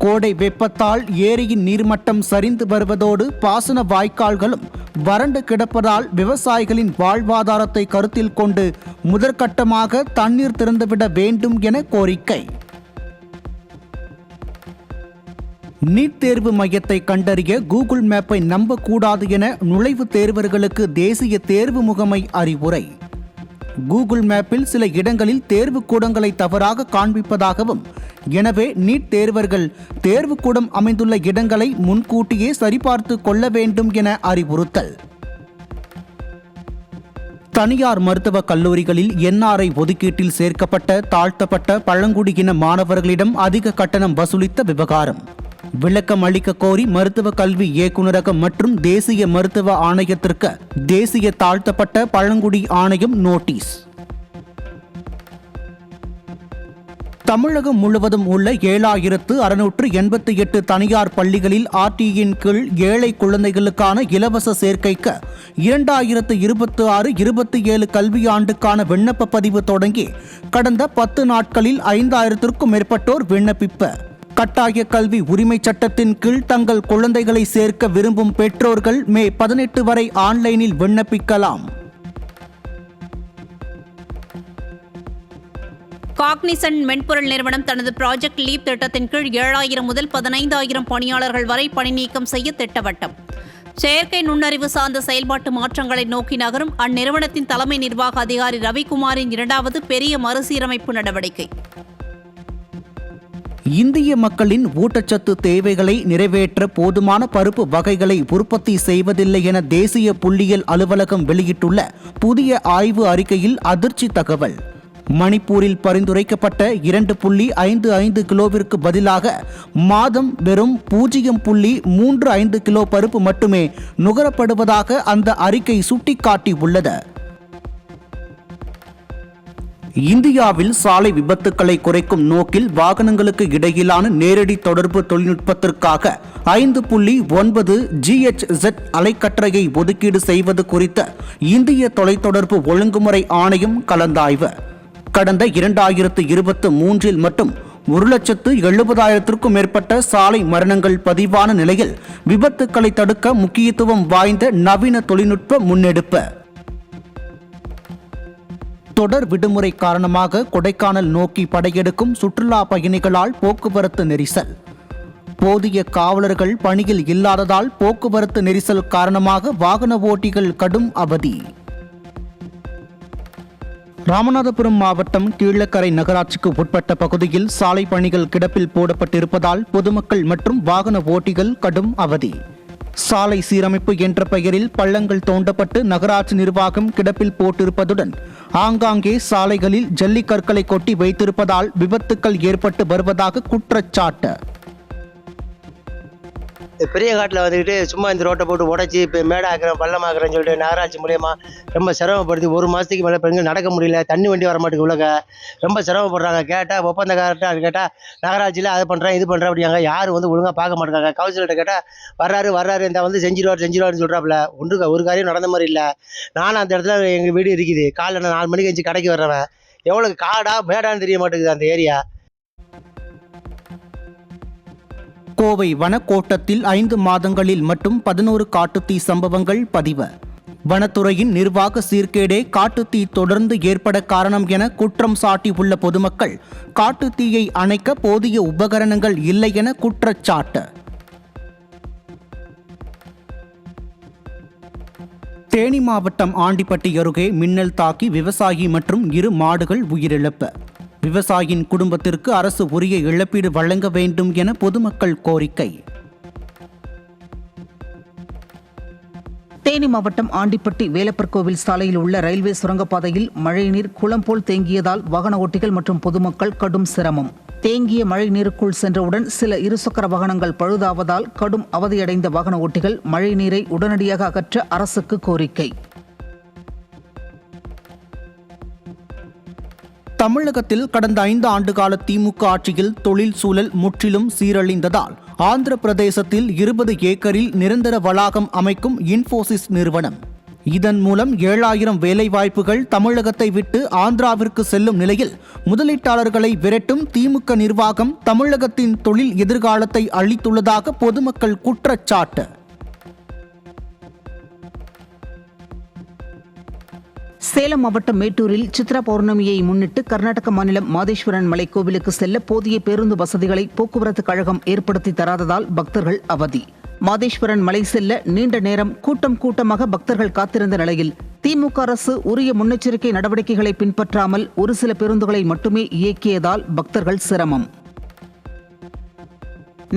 கோடை வெப்பத்தால் ஏரியின் நீர்மட்டம் சரிந்து வருவதோடு பாசன வாய்க்கால்களும் வறண்டு கிடப்பதால் விவசாயிகளின் வாழ்வாதாரத்தை கருத்தில் கொண்டு முதற்கட்டமாக தண்ணீர் திறந்துவிட வேண்டும் என கோரிக்கை. நீட் தேர்வு மையத்தை கண்டறிய கூகுள் மேப்பை நம்பக்கூடாது என நுழைவுத் தேர்வர்களுக்கு தேசிய தேர்வு முகமை அறிவுரை. கூகுள் மேப்பில் சில இடங்களில் தேர்வுக்கூடங்களை தவறாக காண்பிப்பதாகவும், எனவே நீட் தேர்வர்கள் தேர்வுக்கூடம் அமைந்துள்ள இடங்களை முன்கூட்டியே சரிபார்த்து கொள்ள வேண்டும் என அறிவுறுத்தல். தனியார் மருத்துவக் கல்லூரிகளில் NRI ஒதுக்கீட்டில் சேர்க்கப்பட்ட தாழ்த்தப்பட்ட பழங்குடியின மாணவர்களிடம் அதிக கட்டணம் வசூலித்த விவகாரம். விளக்கம் அளிக்க கோரி மருத்துவ கல்வி இயக்குநரகம் மற்றும் தேசிய மருத்துவ ஆணையத்திற்கு தேசிய தாழ்த்தப்பட்ட பழங்குடி ஆணையம் நோட்டீஸ். தமிழகம் முழுவதும் உள்ள 7,688 தனியார் பள்ளிகளில் RTயின் கீழ் ஏழை குழந்தைகளுக்கான இலவச சேர்க்கைக்கு 2026-27 கல்வியாண்டுக்கான விண்ணப்ப பதிவு தொடங்கி கடந்த 10 நாட்களில் 5,000க்கும் மேற்பட்டோர் விண்ணப்பிப்பு. கட்டாய கல்வி உரிமை சட்டத்தின் கீழ் தங்கள் குழந்தைகளை சேர்க்க விரும்பும் பெற்றோர்கள் மே 18 வரை ஆன்லைனில் விண்ணப்பிக்கலாம். காக்னிசன்ட் மென்பொருள் நிறுவனம் தனது ப்ராஜெக்ட் லீப் திட்டத்தின் கீழ் 7,000 முதல் 15,000 பணியாளர்கள் வரை பணி நீக்கம் செய்ய திட்டவட்டம். செயற்கை நுண்ணறிவு சார்ந்த செயல்பாட்டு மாற்றங்களை நோக்கி நகரும் அந்நிறுவனத்தின் தலைமை நிர்வாக அதிகாரி ரவிக்குமாரின் 2வது பெரிய மறுசீரமைப்பு நடவடிக்கை. இந்திய மக்களின் ஊட்டச்சத்து தேவைகளை நிறைவேற்ற போதுமான பருப்பு வகைகளை உற்பத்தி செய்வதில்லை என தேசிய புள்ளியியல் அலுவலகம் வெளியிட்டுள்ள புதிய ஆய்வு அறிக்கையில் அதிர்ச்சி தகவல். மணிப்பூரில் பரிந்துரைக்கப்பட்ட 2.55 கிலோவிற்கு பதிலாக மாதம் வெறும் 0.35 கிலோ பருப்பு மட்டுமே நுகரப்படுவதாக அந்த அறிக்கை சுட்டிக்காட்டியுள்ளது. இந்தியாவில் சாலை விபத்துக்களை குறைக்கும் நோக்கில் வாகனங்களுக்கு இடையிலான நேரடி தொடர்பு தொழில்நுட்பத்திற்காக 5.9 GHz அலைக்கற்றையை ஒதுக்கீடு செய்வது குறித்த இந்திய தொலைத்தொடர்பு ஒழுங்குமுறை ஆணையம் கலந்தாய்வு. கடந்த 2023 மட்டும் 1,70,000 மேற்பட்ட சாலை மரணங்கள் பதிவான நிலையில் விபத்துக்களை தடுக்க முக்கியத்துவம் வாய்ந்த நவீன தொழில்நுட்ப முன்னெடுப்பு. தொடர் விடுமுறை காரணமாக கொடைக்கானல் நோக்கி படையெடுக்கும் சுற்றுலா பயணிகளால் போக்குவரத்து நெரிசல். போதிய காவலர்கள் பணியில் இல்லாததால் போக்குவரத்து நெரிசல் காரணமாக வாகன ஓட்டிகள் கடும் அவதி. ராமநாதபுரம் மாவட்டம் கீழக்கரை நகராட்சிக்கு உட்பட்ட பகுதியில் சாலை பணிகள் கிடப்பில் போடப்பட்டிருப்பதால் பொதுமக்கள் மற்றும் வாகன ஓட்டிகள் கடும் அவதி. சாலை சீரமைப்பு என்ற பெயரில் பள்ளங்கள் தோண்டப்பட்டு நகராட்சி நிர்வாகம் கிடப்பில் போட்டிருப்பதுடன் ஆங்காங்கே சாலைகளில் ஜல்லிக்கற்களை கொட்டி வைத்திருப்பதால் விபத்துக்கள் ஏற்பட்டு வருவதாக குற்றச்சாட்டு. பெரிய காட்டில் வந்துக்கிட்டு சும்மா இந்த ரோட்டை போட்டு உடச்சி இப்போ மேடாக்குறேன் பள்ளமாக்குறேன்னு சொல்லிட்டு நகராட்சி மூலயமா ரொம்ப சிரமப்படுத்தி 1 மாதத்துக்கு மேலே பெண்கள் நடக்க முடியல. தண்ணி வண்டி வர மாட்டேங்குது. உலக ரொம்ப சிரமப்படுறாங்க. கேட்டால் ஒப்பந்தக்காரர்கிட்ட கேட்டால் நகராட்சியில் அதை பண்ணுறேன் இது பண்ணுறேன் அப்படிங்க. யாரும் வந்து ஒழுங்காக பார்க்க மாட்டாங்க. கவுன்சிலர்கிட்ட கேட்டால் வர்றாரு இந்த வந்து செஞ்சிருவாருன்னு சொல்கிறாப்புல. ஒரு காரியம் நடந்த மாதிரி இல்லை. நானும் அந்த இடத்துல எங்கள் வீடு இருக்குது. காலைல 4 மணிக்கு எஞ்சி கடைக்கு வர்றவன். எவ்வளோ காடா மேடான்னு தெரிய மாட்டேங்குது அந்த ஏரியா. கோவை வனக்கோட்டத்தில் 5 மாதங்களில் மட்டும் 11 காட்டுத்தீ சம்பவங்கள் பதிவு. வனத்துறையின் நிர்வாக சீர்கேடே காட்டுத்தீ தொடர்ந்து ஏற்பட காரணம் என குற்றம் சாட்டியுள்ள பொதுமக்கள் காட்டுத்தீயை அணைக்க போதிய உபகரணங்கள் இல்லை என குற்றச்சாட்டு. தேனி மாவட்டம் ஆண்டிப்பட்டி அருகே மின்னல் தாக்கி விவசாயி மற்றும் 2 மாடுகள் உயிரிழப்பு. விவசாயியின் குடும்பத்திற்கு அரசு உரிய இழப்பீடு வழங்க வேண்டும் என பொதுமக்கள் கோரிக்கை. தேனி மாவட்டம் ஆண்டிப்பட்டி வேலப்பர் கோவில் சாலையில் உள்ள ரயில்வே சுரங்கப்பாதையில் மழைநீர் குளம் போல் தேங்கியதால் வாகன ஓட்டிகள் மற்றும் பொதுமக்கள் கடும் சிரமம். தேங்கிய மழை நீருக்குள் சென்றவுடன் சில இருசக்கர வாகனங்கள் பழுதாவதால் கடும் அவதியடைந்த வாகன ஓட்டிகள் மழை நீரை உடனடியாக அகற்ற அரசுக்கு கோரிக்கை. தமிழகத்தில் கடந்த 5 ஆண்டுகால திமுக ஆட்சியில் தொழில் சூழல் முற்றிலும் சீரழிந்ததால் ஆந்திர பிரதேசத்தில் 20 ஏக்கரில் நிரந்தர வளாகம் அமைக்கும் இன்ஃபோசிஸ் நிறுவனம். இதன் மூலம் 7,000 வேலைவாய்ப்புகள் தமிழகத்தை விட்டு ஆந்திராவிற்கு செல்லும் நிலையில் முதலீட்டாளர்களை விரட்டும் திமுக நிர்வாகம் தமிழகத்தின் தொழில் எதிர்காலத்தை அளித்துள்ளதாக பொதுமக்கள் குற்றச்சாட்டு. சேலம் மாவட்டம் மேட்டூரில் சித்ரா பௌர்ணமியை முன்னிட்டு கர்நாடக மாநிலம் மாதேஸ்வரன் மலை கோவிலுக்கு செல்ல போதிய பேருந்து வசதிகளை போக்குவரத்து கழகம் ஏற்படுத்தி தராததால் பக்தர்கள் அவதி. மாதேஸ்வரன் மலை செல்ல நீண்ட நேரம் கூட்டமாக பக்தர்கள் காத்திருந்த நிலையில் திமுக அரசு உரிய முன்னெச்சரிக்கை நடவடிக்கைகளை பின்பற்றாமல் ஒரு சில பேருந்துகளை மட்டுமே இயக்கியதால் பக்தர்கள் சிரமம்.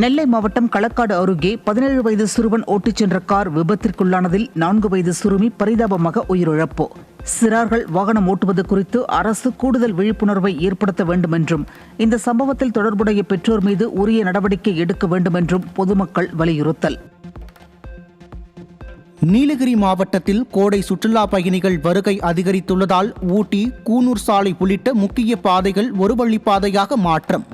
நெல்லை மாவட்டம் களக்காடு அருகே 17 வயது சிறுவன் ஓட்டிச் சென்ற கார் விபத்திற்குள்ளானதில் 4 வயது சிறுமி பரிதாபமாக உயிரிழப்பு. சிறார்கள் வாகனம் ஓட்டுவது குறித்து அரசு கூடுதல் விழிப்புணர்வை ஏற்படுத்த வேண்டும் என்றும் இந்த சம்பவத்தில் தொடர்புடைய பெற்றோர் மீது உரிய நடவடிக்கை எடுக்க வேண்டும் என்றும் பொதுமக்கள் வலியுறுத்தல். நீலகிரி மாவட்டத்தில் கோடை சுற்றுலா பயணிகள் வருகை அதிகரித்துள்ளதால் ஊட்டி கூனூர் சாலை உள்ளிட்ட முக்கிய பாதைகள் ஒரு வழிப்பாதையாக மாற்றம்.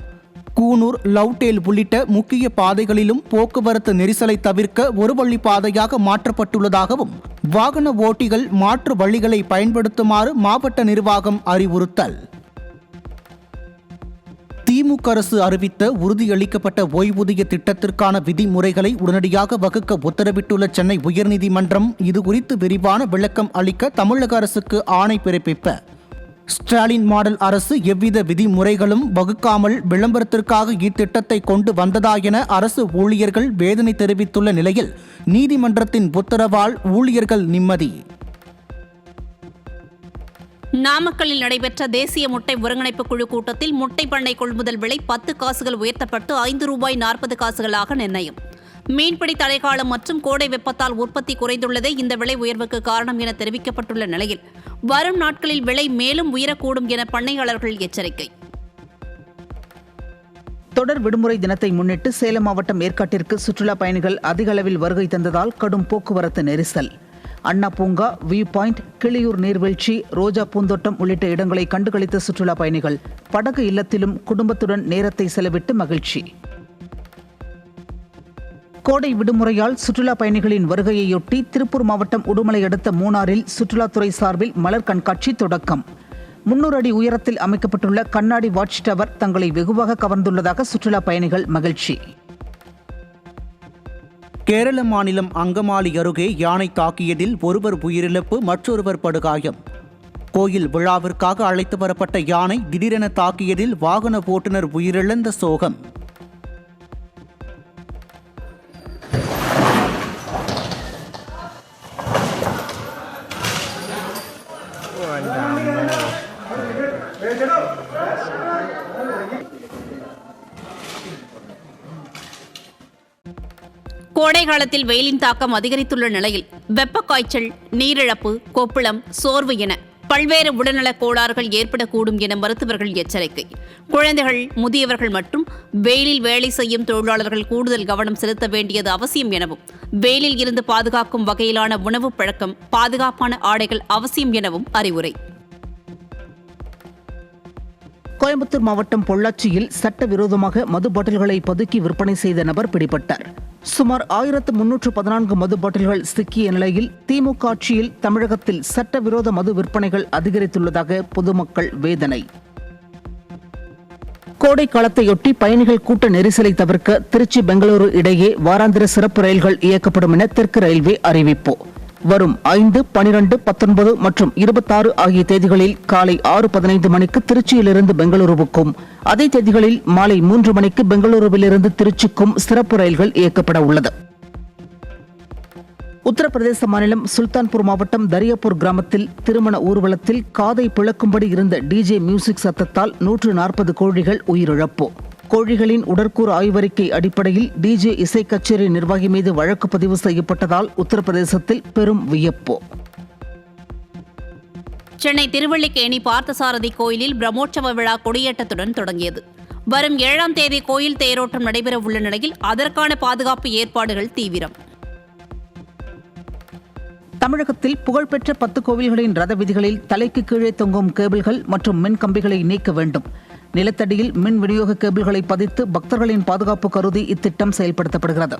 கூனூர் லவ்டேல் உள்ளிட்ட முக்கிய பாதைகளிலும் போக்குவரத்து நெரிசலை தவிர்க்க ஒரு வழிப்பாதையாக மாற்றப்பட்டுள்ளதாகவும் வாகன ஓட்டிகள் மாற்று வழிகளை பயன்படுத்துமாறு மாவட்ட நிர்வாகம் அறிவுறுத்தல். திமுக அரசு அறிவித்த உறுதியளிக்கப்பட்ட ஓய்வூதிய திட்டத்திற்கான விதிமுறைகளை உடனடியாக வகுக்க உத்தரவிட்டுள்ள சென்னை உயர்நீதிமன்றம் இதுகுறித்து விரிவான விளக்கம் அளிக்க தமிழக அரசுக்கு ஆணை பிறப்பிப்ப ஸ்டாலின் மாடல் அரசு எவ்வித விதிமுறைகளும் வகுக்காமல் விளம்பரத்திற்காக இத்திட்டத்தை கொண்டு வந்ததா என அரசு ஊழியர்கள் வேதனை தெரிவித்துள்ள நிலையில் நீதிமன்றத்தின் உத்தரவால் ஊழியர்கள் நிம்மதி. நாமக்கல்லில் நடைபெற்ற தேசிய முட்டை ஒருங்கிணைப்பு குழு கூட்டத்தில் முட்டை பண்ணை கொள்முதல் விலை 10 காசுகள் உயர்த்தப்பட்டு ₹5.40 நிர்ணயம். மீன்பிடி தடைக்காலம் மற்றும் கோடை வெப்பத்தால் உற்பத்தி குறைந்துள்ளதே இந்த விலை உயர்வுக்கு காரணம் என தெரிவிக்கப்பட்டுள்ள நிலையில் வரும் நாட்களில் விலை மேலும் உயரக்கூடும் என பண்ணையாளர்கள் எச்சரிக்கை. தொடர் விடுமுறை தினத்தை முன்னிட்டு சேலம் மாவட்டம் ஏற்காட்டிற்கு சுற்றுலா பயணிகள் அதிக அளவில் வருகை தந்ததால் கடும் போக்குவரத்து நெரிசல். அண்ணா பூங்கா, வியூ பாயிண்ட், கிளியூர் நீர்வீழ்ச்சி, ரோஜா பூந்தோட்டம் உள்ளிட்ட இடங்களை கண்டுகளித்த சுற்றுலா பயணிகள் படகு இல்லத்திலும் குடும்பத்துடன் நேரத்தை செலவிட்டு மகிழ்ச்சி. கோடை விடுமுறையால் சுற்றுலா பயணிகளின் வருகையையொட்டி திருப்பூர் மாவட்டம் உடுமலை அடுத்த மூணாறில் சுற்றுலாத்துறை சார்பில் மலர் கண்காட்சி தொடக்கம். 300 அடி உயரத்தில் அமைக்கப்பட்டுள்ள கண்ணாடி வாட்ச் டவர் தங்களை வெகுவாக கவர்ந்துள்ளதாக சுற்றுலா பயணிகள் மகிழ்ச்சி. கேரள மாநிலம் அங்கமாலி அருகே யானை தாக்கியதில் ஒருவர் உயிரிழப்பு, மற்றொருவர் படுகாயம். கோயில் விழாவிற்காக அழைத்து வரப்பட்ட யானை திடீரென தாக்கியதில் வாகன ஓட்டுநர் உயிரிழந்த சோகம். கோடை காலத்தில் வெயிலின் தாக்கம் அதிகரித்துள்ள நிலையில் வெப்பக் காய்ச்சல், நீரிழப்பு, கொப்பளம், சோர்வு என பல்வேறு உடல்நலக் கோளாறுகள் ஏற்படக்கூடும் என மருத்துவர்கள் எச்சரிக்கை. குழந்தைகள், முதியவர்கள் மற்றும் வெயிலில் வேலை செய்யும் தொழிலாளர்கள் கூடுதல் கவனம் செலுத்த வேண்டியது அவசியம் எனவும், வெயிலில் இருந்து பாதுகாக்கும் வகையிலான உணவு பழக்கம், பாதுகாப்பான ஆடைகள் அவசியம் எனவும் அறிவுரை. கோயம்புத்தூர் மாவட்டம் பொள்ளாச்சியில் சட்டவிரோதமாக மது பாட்டில்களை பதுக்கி விற்பனை செய்த நபர் பிடிபட்டார். சுமார் 1314 மது பாட்டில்கள் சிக்கிய நிலையில் திமுக ஆட்சியில் தமிழகத்தில் சட்டவிரோத மது விற்பனைகள் அதிகரித்துள்ளதாக பொதுமக்கள் வேதனை. கோடை காலத்தையொட்டி பயணிகள் கூட்ட நெரிசலை தவிர்க்க திருச்சி, பெங்களூரு இடையே வாராந்திர சிறப்பு ரயில்கள் இயக்கப்படும் என தெற்கு ரயில்வே அறிவிப்பு. வரும் 5, 12, 19 மற்றும் 26 ஆகிய தேதிகளில் காலை 6:15 மணிக்கு திருச்சியிலிருந்து பெங்களூருவுக்கும், அதே தேதிகளில் மாலை 3 மணிக்கு பெங்களூருவிலிருந்து திருச்சிக்கும் சிறப்பு ரயில்கள் இயக்கப்பட உள்ளது. உத்தரப்பிரதேச மாநிலம் சுல்தான்பூர் மாவட்டம் தரியப்பூர் கிராமத்தில் திருமண ஊர்வலத்தில் காதை பிளக்கும்படி இருந்த டிஜே மியூசிக் சத்தத்தால் 140 கோழிகள் உயிரிழப்பு. கோழிகளின் உடற்கூறு ஆய்வறிக்கை அடிப்படையில் டிஜே இசை கச்சேரி நிர்வாகி மீது வழக்கு பதிவு செய்யப்பட்டதால் உத்தரப்பிரதேசத்தில் பெரும் வியப்பு. சென்னை திருவல்லிக்கேணி பார்த்தசாரதி கோயிலில் பிரம்மோற்சவ விழா கொடியேற்றத்துடன் தொடங்கியது. வரும் 7ஆம் தேதி கோயில் தேரோட்டம் நடைபெறவுள்ள நிலையில் அதற்கான பாதுகாப்பு ஏற்பாடுகள் தீவிரம். தமிழகத்தில் புகழ்பெற்ற 10 கோவில்களின் ரத வீதிகளில் தலைக்கு கீழே தொங்கும் கேபிள்கள் மற்றும் மின் கம்பிகளை நீக்க வேண்டும். நிலத்தடியில் மின் விநியோக கேபிள்களை பதித்து பக்தர்களின் பாதுகாப்பு கருதி இத்திட்டம் செயல்படுத்தப்படுகிறது.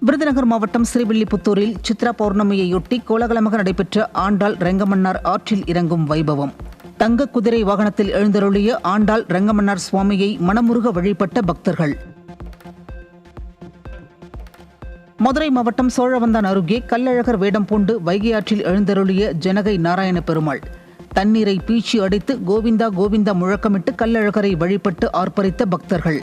விருதுநகர் மாவட்டம் ஸ்ரீவில்லிபுத்தூரில் சித்ரா பௌர்ணமியையொட்டி கோலாகலமாக நடைபெற்ற ஆண்டாள் ரெங்கமன்னார் ஆற்றில் இறங்கும் வைபவம். தங்க குதிரை வாகனத்தில் எழுந்தருளிய ஆண்டாள் ரெங்கமன்னார் சுவாமியை மனமுருக வழிபட்ட பக்தர்கள். மதுரை மாவட்டம் சோழவந்தான் அருகே கள்ளழகர் வேடம் பூண்டு வைகை ஆற்றில் எழுந்தருளிய ஜனகை நாராயண பெருமாள். தண்ணீரை பீச்சி அடித்து கோவிந்தா கோவிந்தா முழக்கமிட்டு கள்ளழகரை வழிபட்டு ஆர்ப்பரித்த பக்தர்கள்.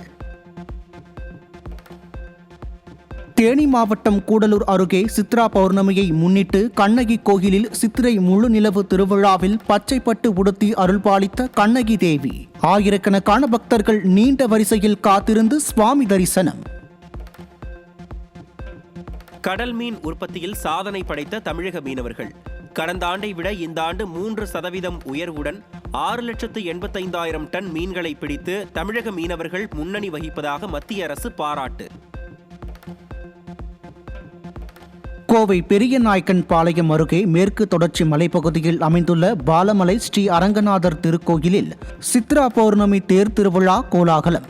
தேனி மாவட்டம் கூடலூர் அருகே சித்ரா பௌர்ணமியை முன்னிட்டு கண்ணகி கோயிலில் சித்திரை முழு நிலவு திருவிழாவில் பச்சைப்பட்டு உடுத்தி அருள்பாலித்த கண்ணகி தேவி. ஆயிரக்கணக்கான பக்தர்கள் நீண்ட வரிசையில் காத்திருந்து சுவாமி தரிசனம். கடல் மீன் உற்பத்தியில் சாதனை படைத்த தமிழக மீனவர்கள் கடந்த ஆண்டை விட இந்த ஆண்டு 3% உயர்வுடன் 6,85,000 டன் மீன்களை பிடித்து தமிழக மீனவர்கள் முன்னணி வகிப்பதாக மத்திய அரசு பாராட்டு. கோவை பெரியநாயக்கன் பாளையம் அருகே மேற்கு தொடர்ச்சி மலைப்பகுதியில் அமைந்துள்ள பாலமலை ஸ்ரீ அரங்கநாதர் திருக்கோயிலில் சித்ரா பௌர்ணமி தேர் திருவிழா கோலாகலம்.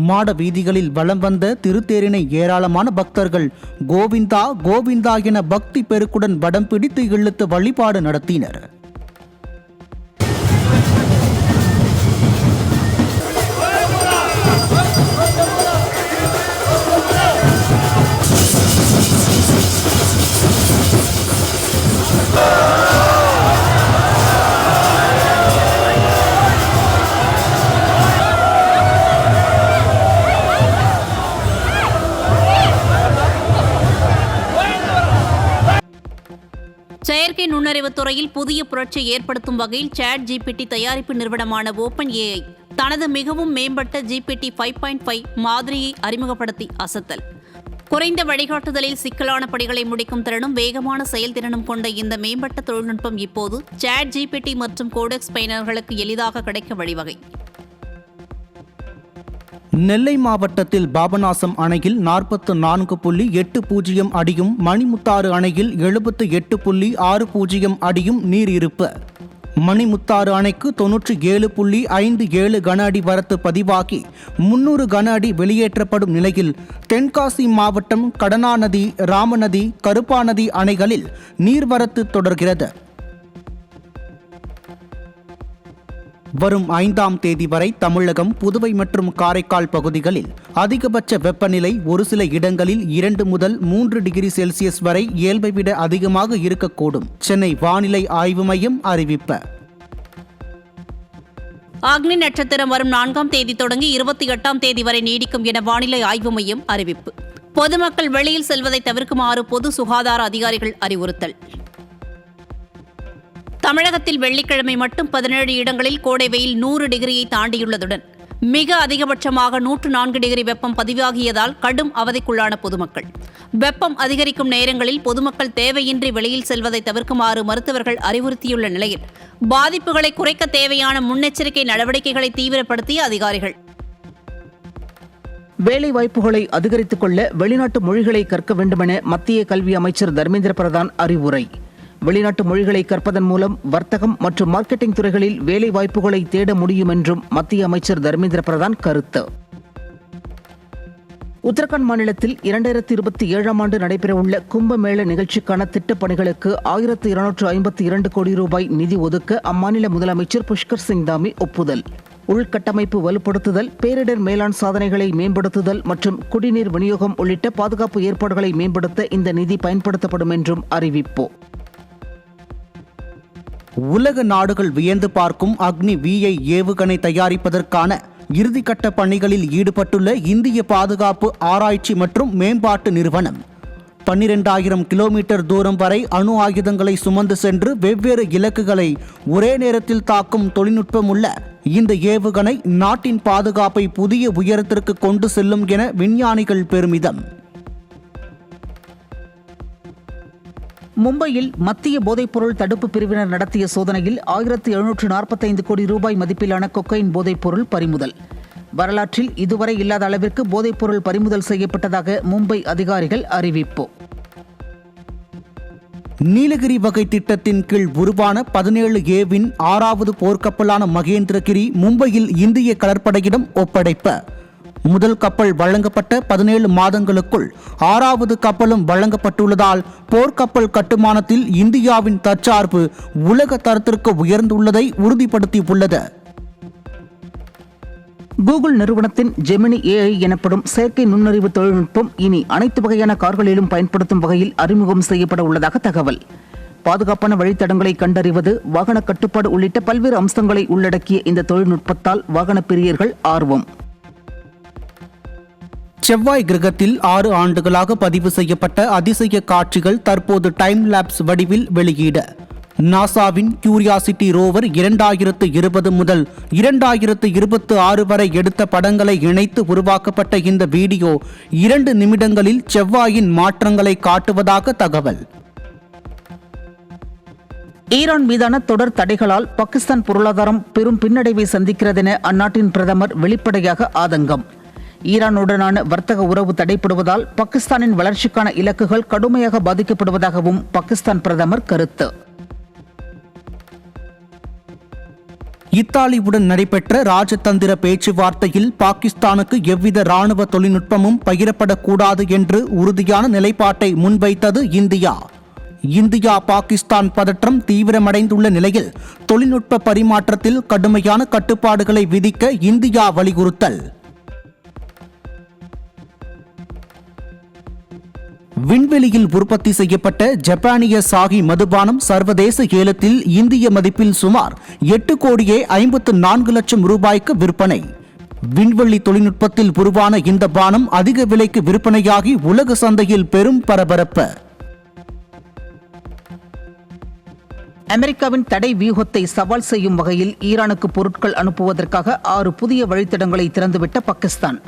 மாட வீதிகளில் வலம் வந்த திருத்தேரினை ஏராளமான பக்தர்கள் கோவிந்தா கோவிந்தா என பக்தி பெருக்குடன் வடம் பிடித்து இழுத்து வழிபாடு நடத்தினர். செயற்கை நுண்ணறிவு துறையில் புதிய புரட்சியை ஏற்படுத்தும் வகையில் ChatGPT தயாரிப்பு நிறுவனமான OpenAI தனது மிகவும் மேம்பட்ட GPT 5.5 மாதிரியை அறிமுகப்படுத்தி அசத்தல். குறைந்த வழிகாட்டுதலில் சிக்கலான பணிகளை முடிக்கும் திறனும் வேகமான செயல்திறனும் கொண்ட இந்த மேம்பட்ட தொழில்நுட்பம் இப்போது ChatGPT மற்றும் கோடெக்ஸ் பயனர்களுக்கு எளிதாக கிடைக்க வழிவகை. நெல்லை மாவட்டத்தில் பாபநாசம் அணையில் 44.80 அடியும், மணிமுத்தாறு அணையில் 78.60 அடியும் நீர் இருப்பு. மணிமுத்தாறு அணைக்கு 97.57 கன அடி வரத்து பதிவாகி 300 கன அடி வெளியேற்றப்படும் நிலையில் தென்காசி மாவட்டம் கடனாநதி, ராமநதி, கருப்பாநதி அணைகளில் நீர்வரத்து தொடர்கிறது. வரும் 5ஆம் தேதி வரை தமிழகம், புதுவை மற்றும் காரைக்கால் பகுதிகளில் அதிகபட்ச வெப்பநிலை ஒரு சில இடங்களில் 2 முதல் 3 டிகிரி செல்சியஸ் வரை இயல்பை விட அதிகமாக இருக்கக்கூடும். சென்னை வானிலை ஆய்வு மையம் அறிவிப்பு. அக்னி நட்சத்திரம் வரும் 4ஆம் தேதி தொடங்கி 28ஆம் தேதி வரை நீடிக்கும் என வானிலை ஆய்வு மையம் அறிவிப்பு. பொதுமக்கள் வெளியில் செல்வதை தவிர்க்குமாறு பொது சுகாதார அதிகாரிகள் அறிவுறுத்தல். தமிழகத்தில் வெள்ளிக்கிழமை மட்டும் 17 இடங்களில் கோடை வெயில் 100 டிகிரியை தாண்டியுள்ளதுடன் மிக அதிகபட்சமாக 104 டிகிரி வெப்பம் பதிவாகியதால் கடும் அவதிக்குள்ளான பொதுமக்கள். வெப்பம் அதிகரிக்கும் நேரங்களில் பொதுமக்கள் தேவையின்றி வெளியில் செல்வதை தவிர்க்குமாறு மருத்துவர்கள் அறிவுறுத்தியுள்ள நிலையில் பாதிப்புகளை குறைக்க தேவையான முன்னெச்சரிக்கை நடவடிக்கைகளை தீவிரப்படுத்திய அதிகாரிகள். வேலை வாய்ப்புகளை அதிகரித்துக் கொள்ள வெளிநாட்டு மொழிகளை கற்க வேண்டுமென மத்திய கல்வி அமைச்சர் தர்மேந்திர பிரதான் அறிவுரை. வெளிநாட்டு மொழிகளை கற்பதன் மூலம் வர்த்தகம் மற்றும் மார்க்கெட்டிங் துறைகளில் வேலை வாய்ப்புகளை தேட முடியும் என்றும் மத்திய அமைச்சர் தர்மேந்திர பிரதான் கருத்து. உத்தரகாண்ட் மாநிலத்தில் 2027ஆம் ஆண்டு நடைபெறவுள்ள கும்பமேள நிகழ்ச்சிக்கான திட்டப் பணிகளுக்கு 1252 கோடி ரூபாய் நிதி ஒதுக்க அம்மாநில முதலமைச்சர் புஷ்கர் சிங் தாமி ஒப்புதல். உள்கட்டமைப்பு வலுப்படுத்துதல், பேரிடர் மேலாண் சாதனைகளை மேம்படுத்துதல் மற்றும் குடிநீர் விநியோகம் உள்ளிட்ட பாதுகாப்பு ஏற்பாடுகளை மேம்படுத்த இந்த நிதி பயன்படுத்தப்படும் என்றும் அறிவிப்பு. உலக நாடுகள் வியந்து பார்க்கும் அக்னி VI ஏவுகணை தயாரிப்பதற்கான இறுதிக்கட்ட பணிகளில் ஈடுபட்டுள்ள இந்திய பாதுகாப்பு ஆராய்ச்சி மற்றும் மேம்பாட்டு நிறுவனம் 12,000 கிலோமீட்டர் தூரம் வரை அணு ஆயுதங்களை சுமந்து சென்று வெவ்வேறு இலக்குகளை ஒரே நேரத்தில் தாக்கும் தொழில்நுட்பம் உள்ள இந்த ஏவுகணை நாட்டின் பாதுகாப்பை புதிய உயரத்திற்கு கொண்டு செல்லும் என விஞ்ஞானிகள் பெருமிதம். மும்பையில் மத்திய போதைப்பொருள் தடுப்பு பிரிவினர் நடத்திய சோதனையில் 1745 கோடி ரூபாய் மதிப்பிலான கொக்கைன் போதைப்பொருள் பறிமுதல். வரலாற்றில் இதுவரை இல்லாத அளவிற்கு போதைப்பொருள் பறிமுதல் செய்யப்பட்டதாக மும்பை அதிகாரிகள் அறிவிப்பு. நீலகிரி வகை திட்டத்தின் கீழ் உருவான 17A-வின் 6வது போர்க்கப்பலான மகேந்திரகிரி மும்பையில் இந்திய கடற்படையிடம் ஒப்படைப்பு. முதல் கப்பல் வழங்கப்பட்ட 17 மாதங்களுக்குள் 6வது கப்பலும் வழங்கப்பட்டுள்ளதால் போர்க்கப்பல் கட்டுமானத்தில் இந்தியாவின் தற்சார்பு உலக தரத்திற்கு உயர்ந்துள்ளதை உறுதிப்படுத்தியுள்ளது. கூகுள் நிறுவனத்தின் ஜெமினி AI எனப்படும் செயற்கை நுண்ணறிவு தொழில்நுட்பம் இனி அனைத்து வகையான கார்களிலும் பயன்படுத்தும் வகையில் அறிமுகம் செய்யப்பட உள்ளதாக தகவல். பாதுகாப்பான வழித்தடங்களை கண்டறிவது, வாகன கட்டுப்பாடு உள்ளிட்ட பல்வேறு அம்சங்களை உள்ளடக்கிய இந்த தொழில்நுட்பத்தால் வாகன பிரியர்கள் ஆர்வம். செவ்வாய் கிரகத்தில் 6 ஆண்டுகளாக பதிவு செய்யப்பட்ட அதிசய காட்சிகள் தற்போது டைம் லேப்ஸ் வடிவில் வெளியீடு. நாசாவின் கியூரியாசிட்டி ரோவர் 2020 முதல் 2026 வரை எடுத்த படங்களை இணைத்து உருவாக்கப்பட்ட இந்த வீடியோ 2 நிமிடங்களில் செவ்வாயின் மாற்றங்களை காட்டுவதாக தகவல். ஈரான் மீதான தொடர் தடைகளால் பாகிஸ்தான் பொருளாதாரம் பெரும் பின்னடைவை சந்திக்கிறதென அந்நாட்டின் பிரதமர் வெளிப்படையாக ஆதங்கம். ஈரானுடனான வர்த்தக உறவு தடைப்படுவதால் பாகிஸ்தானின் வளர்ச்சிக்கான இலக்குகள் கடுமையாக பாதிக்கப்படுவதாகவும் பாகிஸ்தான் பிரதமர் கருத்து. இத்தாலியுடன் நடைபெற்ற ராஜதந்திர பேச்சுவார்த்தையில் பாகிஸ்தானுக்கு எவ்வித ராணுவ தொழில்நுட்பமும் பகிரப்படக்கூடாது என்று உறுதியான நிலைப்பாட்டை முன்வைத்தது இந்தியா. இந்தியா பாகிஸ்தான் பதற்றம் தீவிரமடைந்துள்ள நிலையில் தொழில்நுட்ப பரிமாற்றத்தில் கடுமையான கட்டுப்பாடுகளை விதிக்க இந்தியா வலியுறுத்தல். விண்வெளியில் உற்பத்தி செய்யப்பட்ட ஜப்பானிய சாகி மதுபானம் சர்வதேச ஏலத்தில் இந்திய மதிப்பில் சுமார் 8,54 லட்சம் ரூபாய்க்கு விற்பனை. விண்வெளி தொழில்நுட்பத்தில் உருவான இந்த பானம் அதிக விலைக்கு விற்பனையாகி உலக சந்தையில் பெரும் பரபரப்பு. அமெரிக்காவின் தடை வியூகத்தை சவால் செய்யும் வகையில் ஈரானுக்கு பொருட்கள் அனுப்புவதற்காக 6 புதிய வழித்தடங்களை திறந்துவிட்ட பாகிஸ்தான்.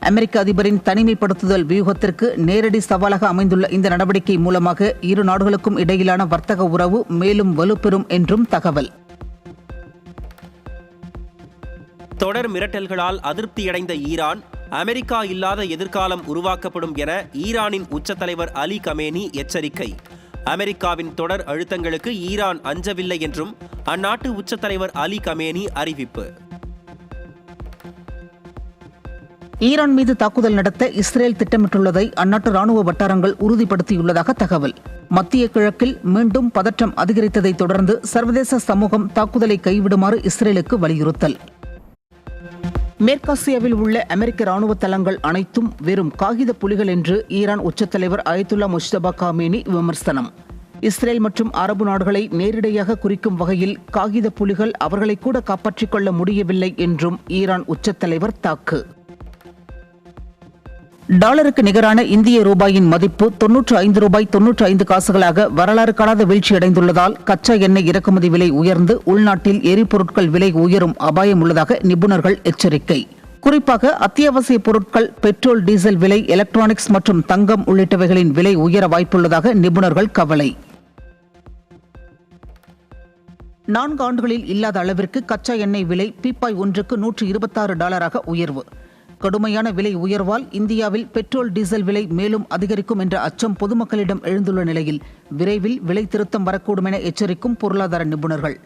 அமெரிக்க அதிபரின் தனிமைப்படுத்துதல் வியூகத்திற்கு நேரடி சவாலாக அமைந்துள்ள இந்த நடவடிக்கை மூலமாக இரு நாடுகளுக்கும் இடையிலான வர்த்தக உறவு மேலும் வலுப்பெறும் என்றும் தகவல். தொடர் மிரட்டல்களால் அதிருப்தியடைந்த ஈரான், அமெரிக்கா இல்லாத எதிர்காலம் உருவாக்கப்படும் என ஈரானின் உச்சத்தலைவர் அலி கமேனி எச்சரிக்கை. அமெரிக்காவின் தொடர் அழுத்தங்களுக்கு ஈரான் அஞ்சவில்லை என்றும் அந்நாட்டு உச்சத்தலைவர் அலி கமேனி அறிவிப்பு. ஈரான் மீது தாக்குதல் நடத்த இஸ்ரேல் திட்டமிட்டுள்ளதை அந்நாட்டு ராணுவ வட்டாரங்கள் உறுதிப்படுத்தியுள்ளதாக தகவல். மத்திய கிழக்கில் மீண்டும் பதற்றம் அதிகரித்ததை தொடர்ந்து சர்வதேச சமூகம் தாக்குதலை கைவிடுமாறு இஸ்ரேலுக்கு வலியுறுத்தல். மேற்காசியாவில் உள்ள அமெரிக்க ராணுவ தளங்கள் அனைத்தும் வெறும் காகித புலிகள் என்று ஈரான் உச்சத்தலைவர் அயத்துல்லா முஜ்தபா காமேனி விமர்சனம். இஸ்ரேல் மற்றும் அரபு நாடுகளை நேரிடையாக குறிக்கும் வகையில் காகித புலிகள் அவர்களை கூட காப்பாற்றிக் கொள்ள முடியவில்லை என்றும் ஈரான் உச்சத்தலைவர் தாக்கு. டாலருக்கு நிகரான இந்திய ரூபாயின் மதிப்பு 95 ரூபாய் 95 காசுகளாக வரலாறு காணாத வீழ்ச்சியடைந்துள்ளதால் கச்சா எண்ணெய் இறக்குமதி விலை உயர்ந்து உள்நாட்டில் எரிபொருட்கள் விலை உயரும் அபாயம் உள்ளதாக நிபுணர்கள் எச்சரிக்கை. குறிப்பாக அத்தியாவசிய பொருட்கள், பெட்ரோல், டீசல் விலை, எலக்ட்ரானிக்ஸ் மற்றும் தங்கம் உள்ளிட்டவைகளின் விலை உயர வாய்ப்புள்ளதாக நிபுணர்கள் கவலை. 4 ஆண்டுகளில் இல்லாத அளவிற்கு கச்சா எண்ணெய் விலை பீப்பாய் ஒன்றுக்கு $126 உயர்வு. கடுமையான விலை உயர்வால் இந்தியாவில் பெட்ரோல், டீசல் விலை மேலும் அதிகரிக்கும் என்ற அச்சம் பொதுமக்களிடம் எழுந்துள்ள நிலையில் விரைவில் விலை திருத்தம் வரக்கூடும் என எச்சரிக்கும் பொருளாதார நிபுணர்கள்.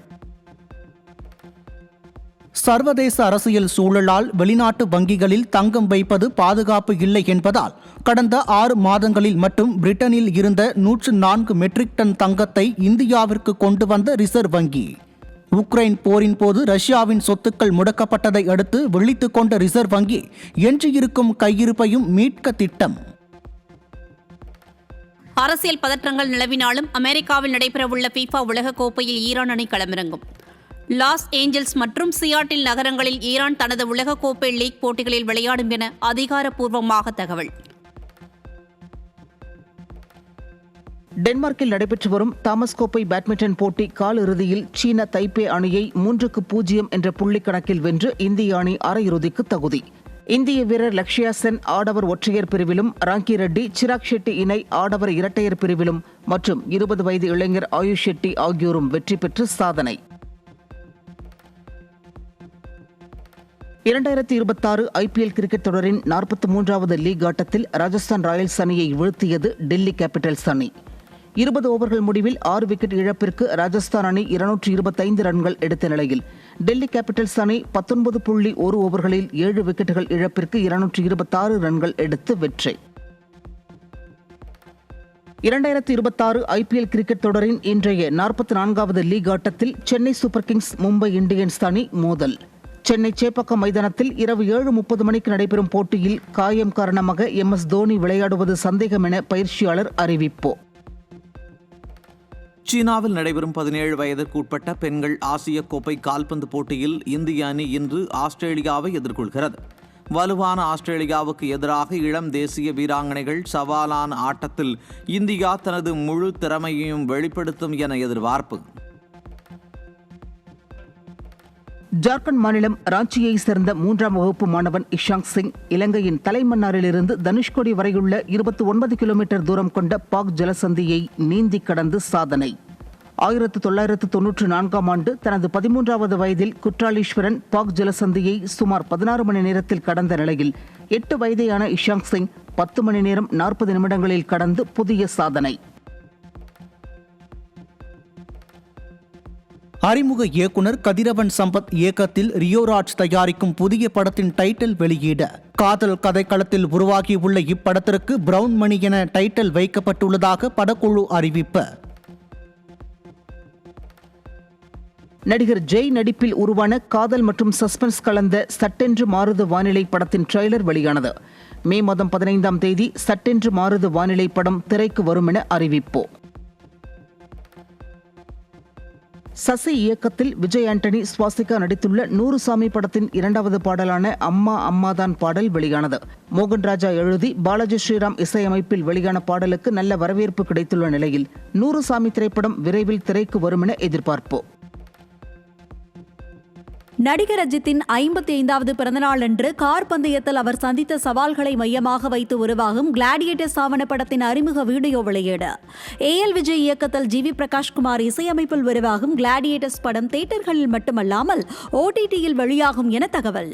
சர்வதேச அரசியல் சூழலால் வெளிநாட்டு வங்கிகளில் தங்கம் வைப்பது பாதுகாப்பு இல்லை என்பதால் கடந்த 6 மாதங்களில் மட்டும் பிரிட்டனில் இருந்த 104 மெட்ரிக் டன் தங்கத்தை இந்தியாவிற்கு கொண்டு வந்த ரிசர்வ் வங்கி. உக்ரைன் போரின் போது ரஷ்யாவின் சொத்துக்கள் முடக்கப்பட்டதை அடுத்து விழித்துக் கொண்ட ரிசர்வ் வங்கி எஞ்சியிருக்கும் கையிருப்பையும் மீட்க திட்டம். அரசியல் பதற்றங்கள் நிலவினாலும் அமெரிக்காவில் நடைபெறவுள்ள FIFA உலகக்கோப்பையில் ஈரான் அணி களமிறங்கும். லாஸ் ஏஞ்சல்ஸ் மற்றும் சியாட்டில் நகரங்களில் ஈரான் தனது உலகக்கோப்பை லீக் போட்டிகளில் விளையாடும் என அதிகாரப்பூர்வமாக தகவல். டென்மார்க்கில் நடைபெற்று வரும் தாமஸ் கோப்பை பேட்மிண்டன் போட்டி கால் இறுதியில் சீன தைப்பே அணியை 3-0 என்ற புள்ளிக்கணக்கில் வென்று இந்திய அணி அரையிறுதிக்கு தகுதி. இந்திய வீரர் லக்ஷ்யா சென் ஆடவர் ஒற்றையர் பிரிவிலும், ராங்கி ரெட்டி, சிராக் ஷெட்டி இணை ஆடவர் இரட்டையர் பிரிவிலும் மற்றும் 20 வயது இளைஞர் ஆயுஷ் ஷெட்டி ஆகியோரும் வெற்றி பெற்று சாதனை. 2026 IPL கிரிக்கெட் தொடரின் 43வது லீக் ஆட்டத்தில் ராஜஸ்தான் ராயல்ஸ் அணியை வீழ்த்தியது டெல்லி கேபிட்டல்ஸ் அணி. 20 ஓவர்கள் முடிவில் 6 விக்கெட் இழப்பிற்கு ராஜஸ்தான் அணி 225 ரன்கள் எடுத்த நிலையில் டெல்லி கேபிட்டல்ஸ் அணி 19.1 ஓவர்களில் 7 விக்கெட்டுகள் இழப்பிற்கு 226 ரன்கள் எடுத்து வெற்றி. 2026 IPL கிரிக்கெட் தொடரின் இன்றைய 44வது லீக் ஆட்டத்தில் Chennai super Kings Mumbai Indians அணி மோதல். சென்னை சேப்பாக்கம் மைதானத்தில் இரவு 7:30 மணிக்கு நடைபெறும் போட்டியில் காயம் காரணமாக MS தோனி விளையாடுவது சந்தேகம் என பயிற்சியாளர் அறிவிப்பு. சீனாவில் நடைபெறும் 17 வயதிற்குட்பட்ட பெண்கள் ஆசிய கோப்பை கால்பந்து போட்டியில் இந்திய அணி இன்று ஆஸ்திரேலியாவை எதிர்கொள்கிறது. வலுவான ஆஸ்திரேலியாவுக்கு எதிராக இளம் தேசிய வீராங்கனைகள் சவாலான ஆட்டத்தில் இந்தியா தனது முழு திறமையையும் வெளிப்படுத்தும் என எதிர்பார்ப்பு. ஜார்க்கண்ட் மாநிலம் ராஞ்சியை சேர்ந்த 3ஆம் வகுப்பு மாணவன் இஷாங் சிங் இலங்கையின் தலைமன்னாரிலிருந்து தனுஷ்கோடி வரையுள்ள 29 கிலோமீட்டர் தூரம் கொண்ட பாக் ஜலசந்தியை நீந்தி கடந்து சாதனை. 1994ஆம் ஆண்டு தனது 13வது வயதில் குற்றாலீஸ்வரன் பாக் ஜலசந்தியை சுமார் 16 மணி நேரத்தில் கடந்த நிலையில் 8 வயதேயான இஷாங் சிங் 10 மணி நேரம் 40 நிமிடங்களில் கடந்து புதிய சாதனை. அறிமுக இயக்குனர் கதிரவன் சம்பத் இயக்கத்தில் ரியோராஜ் தயாரிக்கும் புதிய படத்தின் டைட்டில் வெளியீட காதல் கதைக்களத்தில் உருவாகியுள்ள இப்படத்திற்கு பிரவுன் மணி என டைட்டில் வைக்கப்பட்டுள்ளதாக படக்குழு அறிவிப்பு. நடிகர் ஜெய் நடிப்பில் உருவான காதல் மற்றும் சஸ்பென்ஸ் கலந்த சட்டென்று மாறுது வானிலை படத்தின் ட்ரெய்லர் வெளியானது. மே மாதம் 15ஆம் தேதி சட்டென்று மாறுது வானிலை படம் திரைக்கு வரும் என அறிவிப்பு. சசி இயக்கத்தில் விஜய் ஆண்டனி, சுவாசிகா நடித்துள்ள 100 சாமி படத்தின் 2வது பாடலான அம்மா அம்மாதான் பாடல் வெளியானது. மோகன்ராஜா எழுதி பாலாஜி ஸ்ரீராம் இசையமைப்பில் வெளியான பாடலுக்கு நல்ல வரவேற்பு கிடைத்துள்ள நிலையில் 100 சாமி திரைப்படம் விரைவில் திரைக்கு வரும் என எதிர்பார்ப்போம். நடிகர் அஜித்தின் 55வது பிறந்தநாள் அன்று கார் பந்தயத்தில் அவர் சந்தித்த சவால்களை மையமாக வைத்து உருவாகும் கிளாடியேட்டர்ஸ் ஆவணப்படத்தின் அறிமுக வீடியோ வெளியீடு. AL விஜய் இயக்கத்தில் GV பிரகாஷ்குமார் இசையமைப்பில் உருவாகும் கிளாடியேட்டர்ஸ் படம் தியேட்டர்களில் மட்டுமல்லாமல் OTTயில் வெளியாகும் என தகவல்.